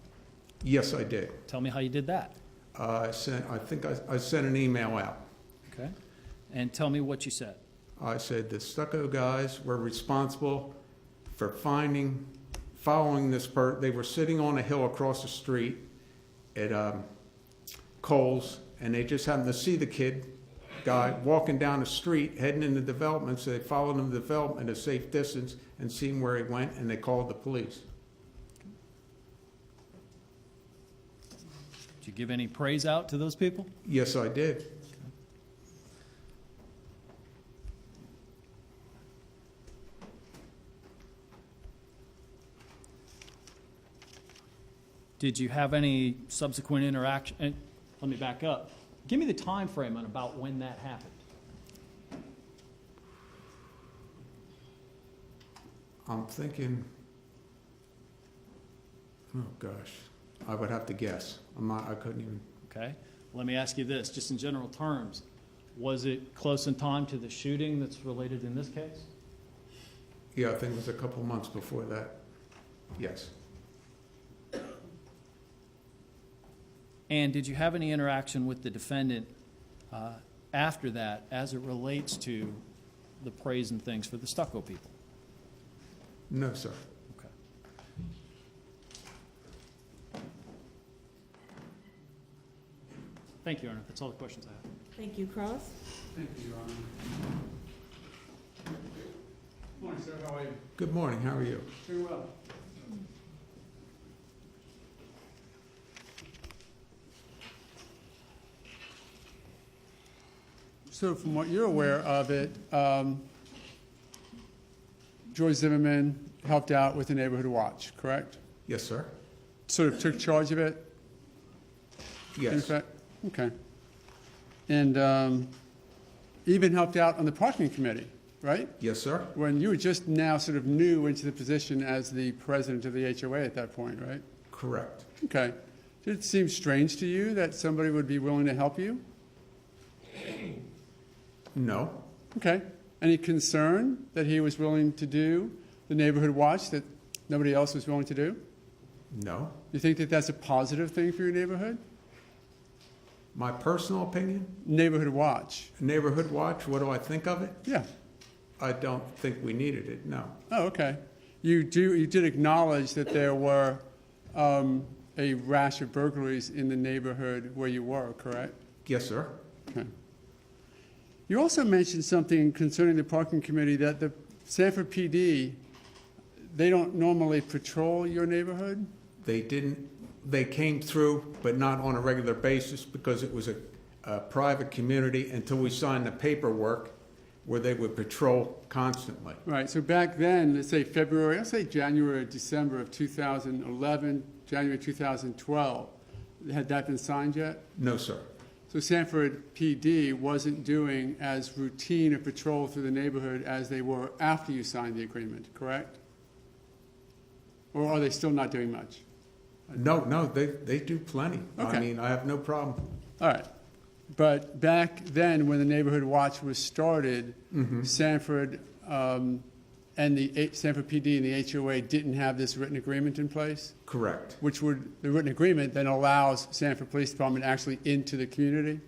Speaker 4: Yes, I did.
Speaker 10: Tell me how you did that.
Speaker 4: I sent an email out.
Speaker 10: Okay. And tell me what you said.
Speaker 4: I said the Stucco guys were responsible for following this person. They were sitting on a hill across the street at Coles, and they just happened to see the guy walking down the street heading into development, so they followed him to development at a safe distance and seen where he went, and they called the police.
Speaker 10: Did you give any praise out to those people?
Speaker 4: Yes, I did.
Speaker 10: Did you have any subsequent interaction? And let me back up. Give me the time frame on about when that happened.
Speaker 4: I'm thinking, oh gosh, I would have to guess. I couldn't even.
Speaker 10: Okay. Let me ask you this, just in general terms. Was it close in time to the shooting that's related in this case?
Speaker 4: Yeah, I think it was a couple months before that. Yes.
Speaker 10: And did you have any interaction with the defendant after that as it relates to the praise and things for the Stucco people?
Speaker 4: No, sir.
Speaker 10: Okay. Thank you, Your Honor. That's all the questions I have.
Speaker 1: Thank you, Cross.
Speaker 9: Thank you, Your Honor. Morning, sir. How are you?
Speaker 4: Good morning. How are you?
Speaker 9: Very well. So from what you're aware of it, George Zimmerman helped out with the Neighborhood Watch, correct?
Speaker 4: Yes, sir.
Speaker 9: Sort of took charge of it? In
Speaker 4: Yes.
Speaker 9: fact, okay. And even helped out on the parking committee, right?
Speaker 4: Yes, sir.
Speaker 9: When you were just now sort of new into the position as the president of the HOA at that point, right?
Speaker 4: Correct.
Speaker 9: Okay. Did it seem strange to you that somebody would be willing to help you?
Speaker 4: No.
Speaker 9: Okay. Any concern that he was willing to do the Neighborhood Watch that nobody else was willing to do?
Speaker 4: No.
Speaker 9: You think that that's a positive thing for your neighborhood?
Speaker 4: My personal opinion,
Speaker 9: Neighborhood Watch.
Speaker 4: Neighborhood Watch, what do I think of it?
Speaker 9: Yeah.
Speaker 4: I don't think we needed it, no.
Speaker 9: Oh, okay. You did acknowledge that there were a rash of burglaries in the neighborhood where you were, correct?
Speaker 4: Yes, sir.
Speaker 9: Okay. You also mentioned something concerning the parking committee, that the Sanford PD, they don't normally patrol your neighborhood?
Speaker 4: They didn't, they came through, but not on a regular basis because it was a private community until we signed the paperwork where they would patrol constantly.
Speaker 9: Right, so back then, let's say February, let's say January or December of 2011, January 2012, had that been signed yet?
Speaker 4: No, sir.
Speaker 9: So Sanford PD wasn't doing as routine a patrol through the neighborhood as they were after you signed the agreement, correct? Or are they still not doing much?
Speaker 4: No, they do plenty.
Speaker 9: Okay.
Speaker 4: I mean, I have no problem.
Speaker 9: All right. But back then, when the Neighborhood Watch was started, Sanford and the Sanford PD and the HOA didn't have this written agreement in place,
Speaker 4: Correct.
Speaker 9: which would, the written agreement then allows Sanford Police Department actually into the community?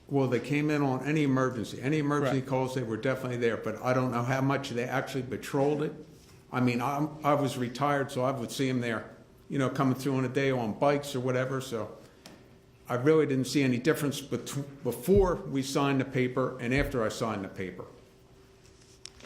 Speaker 4: Well, they came in on any emergency. Any emergency
Speaker 9: Right.
Speaker 4: calls, they were definitely there, but I don't know how much they actually patrolled it. I mean, I was retired, so I would see them there, you know, coming through on a day on bikes or whatever, so I really didn't see any difference before we signed the paper and after I signed the paper,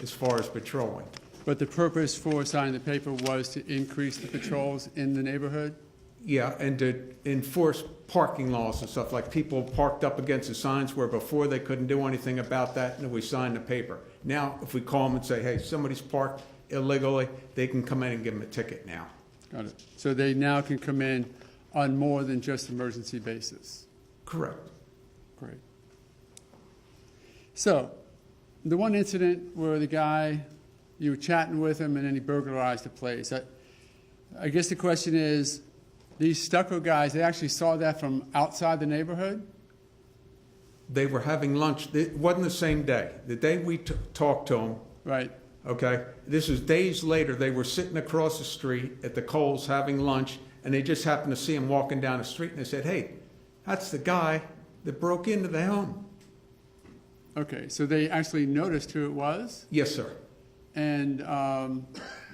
Speaker 4: as far as patrolling.
Speaker 9: But the purpose for signing the paper was to increase the patrols in the neighborhood?
Speaker 4: Yeah, and to enforce parking laws and stuff, like people parked up against the signs where before they couldn't do anything about that and we signed the paper. Now, if we call them and say, hey, somebody's parked illegally, they can come in and give them a ticket now.
Speaker 9: Got it. So they now can come in on more than just emergency basis?
Speaker 4: Correct.
Speaker 9: Great. So, the one incident where the guy you were chatting with him, and then he burglarized the place. I guess the question is, these stucco guys, they actually saw that from outside the neighborhood?
Speaker 4: They were having lunch. It wasn't the same day. The day we talked to them,
Speaker 9: Right.
Speaker 4: okay, this was days later. They were sitting across the street at the Coles having lunch, and they just happened to see him walking down the street, and they said, hey, that's the guy that broke into the home.
Speaker 9: Okay, so they actually noticed who it was?
Speaker 4: Yes, sir.
Speaker 9: And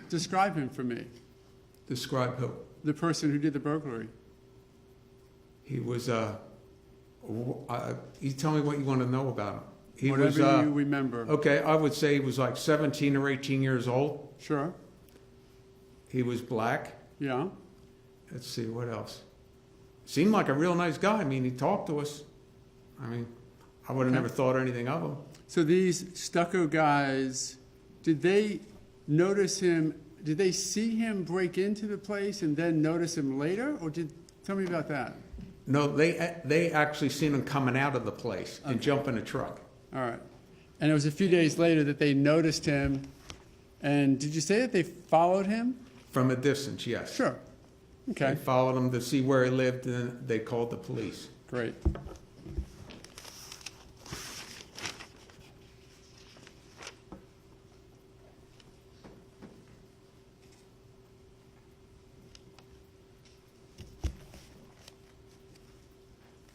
Speaker 9: describe him for me,
Speaker 4: Describe who?
Speaker 9: the person who did the burglary.
Speaker 4: He was, you tell me what you want to know about him. He
Speaker 9: Whatever
Speaker 4: was,
Speaker 9: you remember.
Speaker 4: okay, I would say he was like 17 or 18 years old.
Speaker 9: Sure.
Speaker 4: He was black.
Speaker 9: Yeah.
Speaker 4: Let's see, what else? Seemed like a real nice guy. I mean, he talked to us. I mean, I would have never thought anything of him.
Speaker 9: So these stucco guys, did they notice him? Did they see him break into the place and then notice him later? Or tell me about that.
Speaker 4: No, they actually seen him coming out of the place and jump in a truck.
Speaker 9: All right. And it was a few days later that they noticed him. And did you say that they followed him?
Speaker 4: From a distance, yes.
Speaker 9: Sure. Okay.
Speaker 4: They followed him to see where he lived, and then they called the police.
Speaker 9: Great.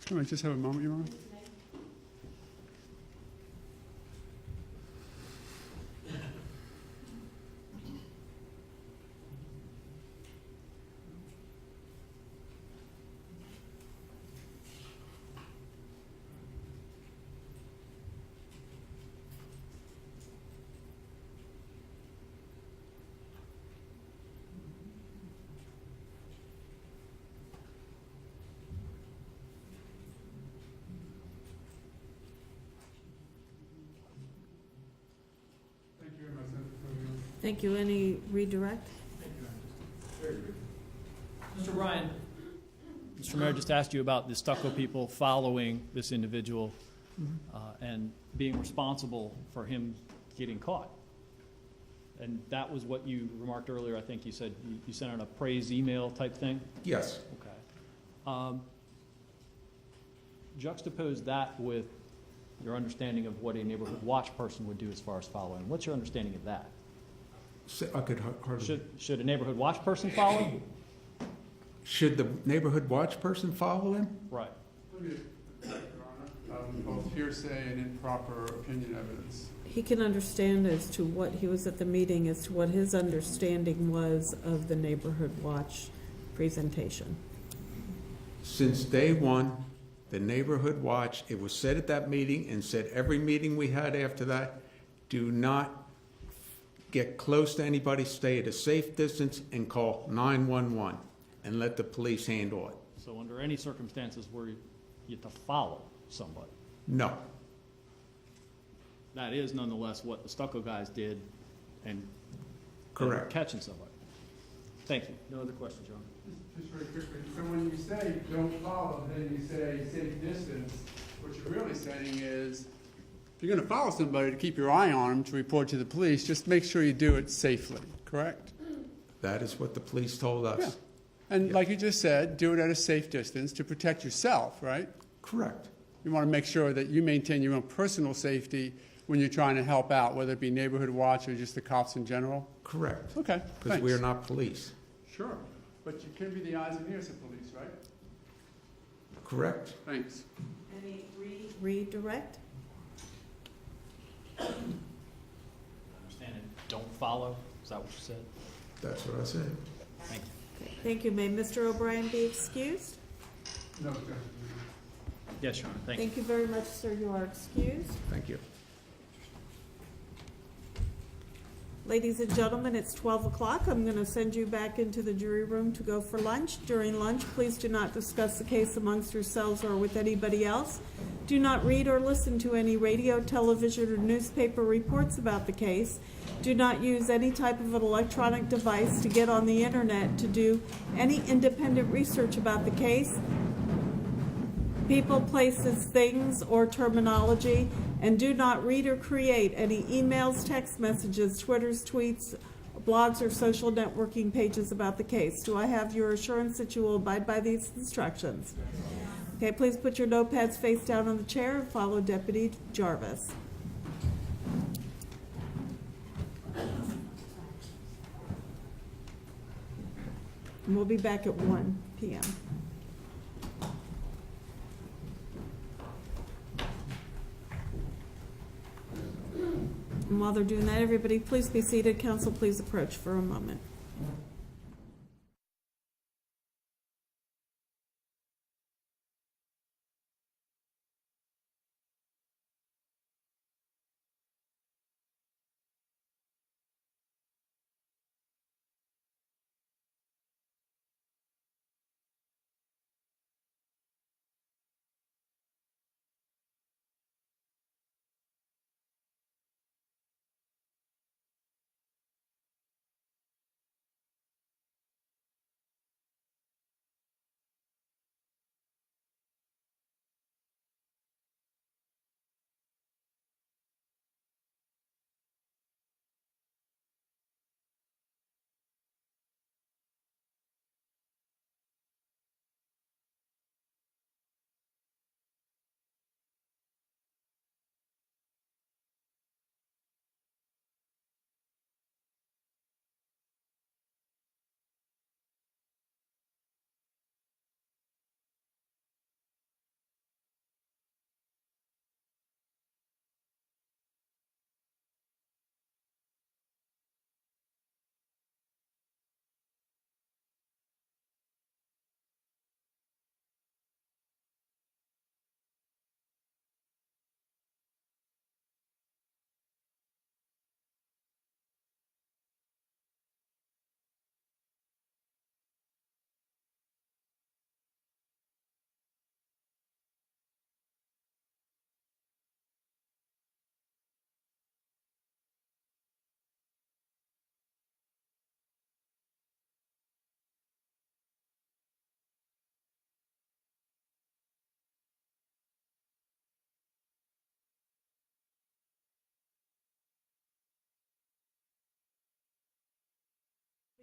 Speaker 9: Can I just have a moment, Your Honor?
Speaker 1: Thank you. Any redirect?
Speaker 10: Mr. Ryan, Mr. Mayor just asked you about the stucco people following this individual and being responsible for him getting caught. And that was what you remarked earlier. I think you said you sent out a praise email type thing?
Speaker 4: Yes.
Speaker 10: Okay. Juxtapose that with your understanding of what a neighborhood watch person would do as far as following. What's your understanding of that?
Speaker 4: I could hardly.
Speaker 10: Should a neighborhood watch person follow?
Speaker 4: Should the neighborhood watch person follow him?
Speaker 10: Right.
Speaker 9: Let me, Your Honor, both hearsay and improper opinion evidence.
Speaker 1: He can understand as to what he was at the meeting, as to what his understanding was of the neighborhood watch presentation.
Speaker 4: Since day one, the neighborhood watch, it was said at that meeting and said every meeting we had after that, do not get close to anybody, stay at a safe distance, and call 911 and let the police handle it.
Speaker 10: So under any circumstances where you have to follow somebody,
Speaker 4: No.
Speaker 10: that is nonetheless what the stucco guys did and
Speaker 4: Correct.
Speaker 10: catching somebody. Thank you. No other questions, John?
Speaker 9: Just very quickly, so when you say don't follow, then you say safe distance, what you're really saying is, if you're gonna follow somebody to keep your eye on them to report to the police, just make sure you do it safely, correct?
Speaker 4: That is what the police told us.
Speaker 9: Yeah. And
Speaker 4: Yeah.
Speaker 9: like you just said, do it at a safe distance to protect yourself, right?
Speaker 4: Correct.
Speaker 9: You wanna make sure that you maintain your own personal safety when you're trying to help out, whether it be neighborhood watch or just the cops in general?
Speaker 4: Correct.
Speaker 9: Okay,
Speaker 4: Because
Speaker 9: thanks.
Speaker 4: we are not police.
Speaker 9: Sure, but you can be the eyes and ears of police, right?
Speaker 4: Correct.
Speaker 9: Thanks.
Speaker 1: Any redirect?
Speaker 10: Understand it. Don't follow. Is that what you said?
Speaker 4: That's what I said.
Speaker 10: Thank you.
Speaker 1: Thank you. May Mr. O'Brien be excused?
Speaker 9: No, Judge.
Speaker 10: Yes, Your Honor. Thank you.
Speaker 1: Thank you very much, sir. You are excused.
Speaker 4: Thank you.
Speaker 1: Ladies and gentlemen, it's 12 o'clock. I'm going to send you back into the jury room to go for lunch. During lunch, please do not discuss the case amongst yourselves or with anybody else. Do not read or listen to any radio, television, or newspaper reports about the case. Do not use any type of an electronic device to get on the internet to do any independent research about the case, people, places, things, or terminology, and do not read or create any emails, text messages, Twitters, tweets, blogs, or social networking pages about the case. Do I have your assurance that you will abide by these instructions? Okay, please put your notepads face down on the chair and follow Deputy Jarvis. And we'll be back at 1 p.m. And while they're doing that, everybody please be seated. Council, please approach for a moment.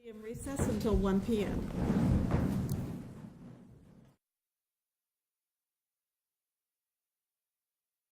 Speaker 1: Be in recess until 1 p.m.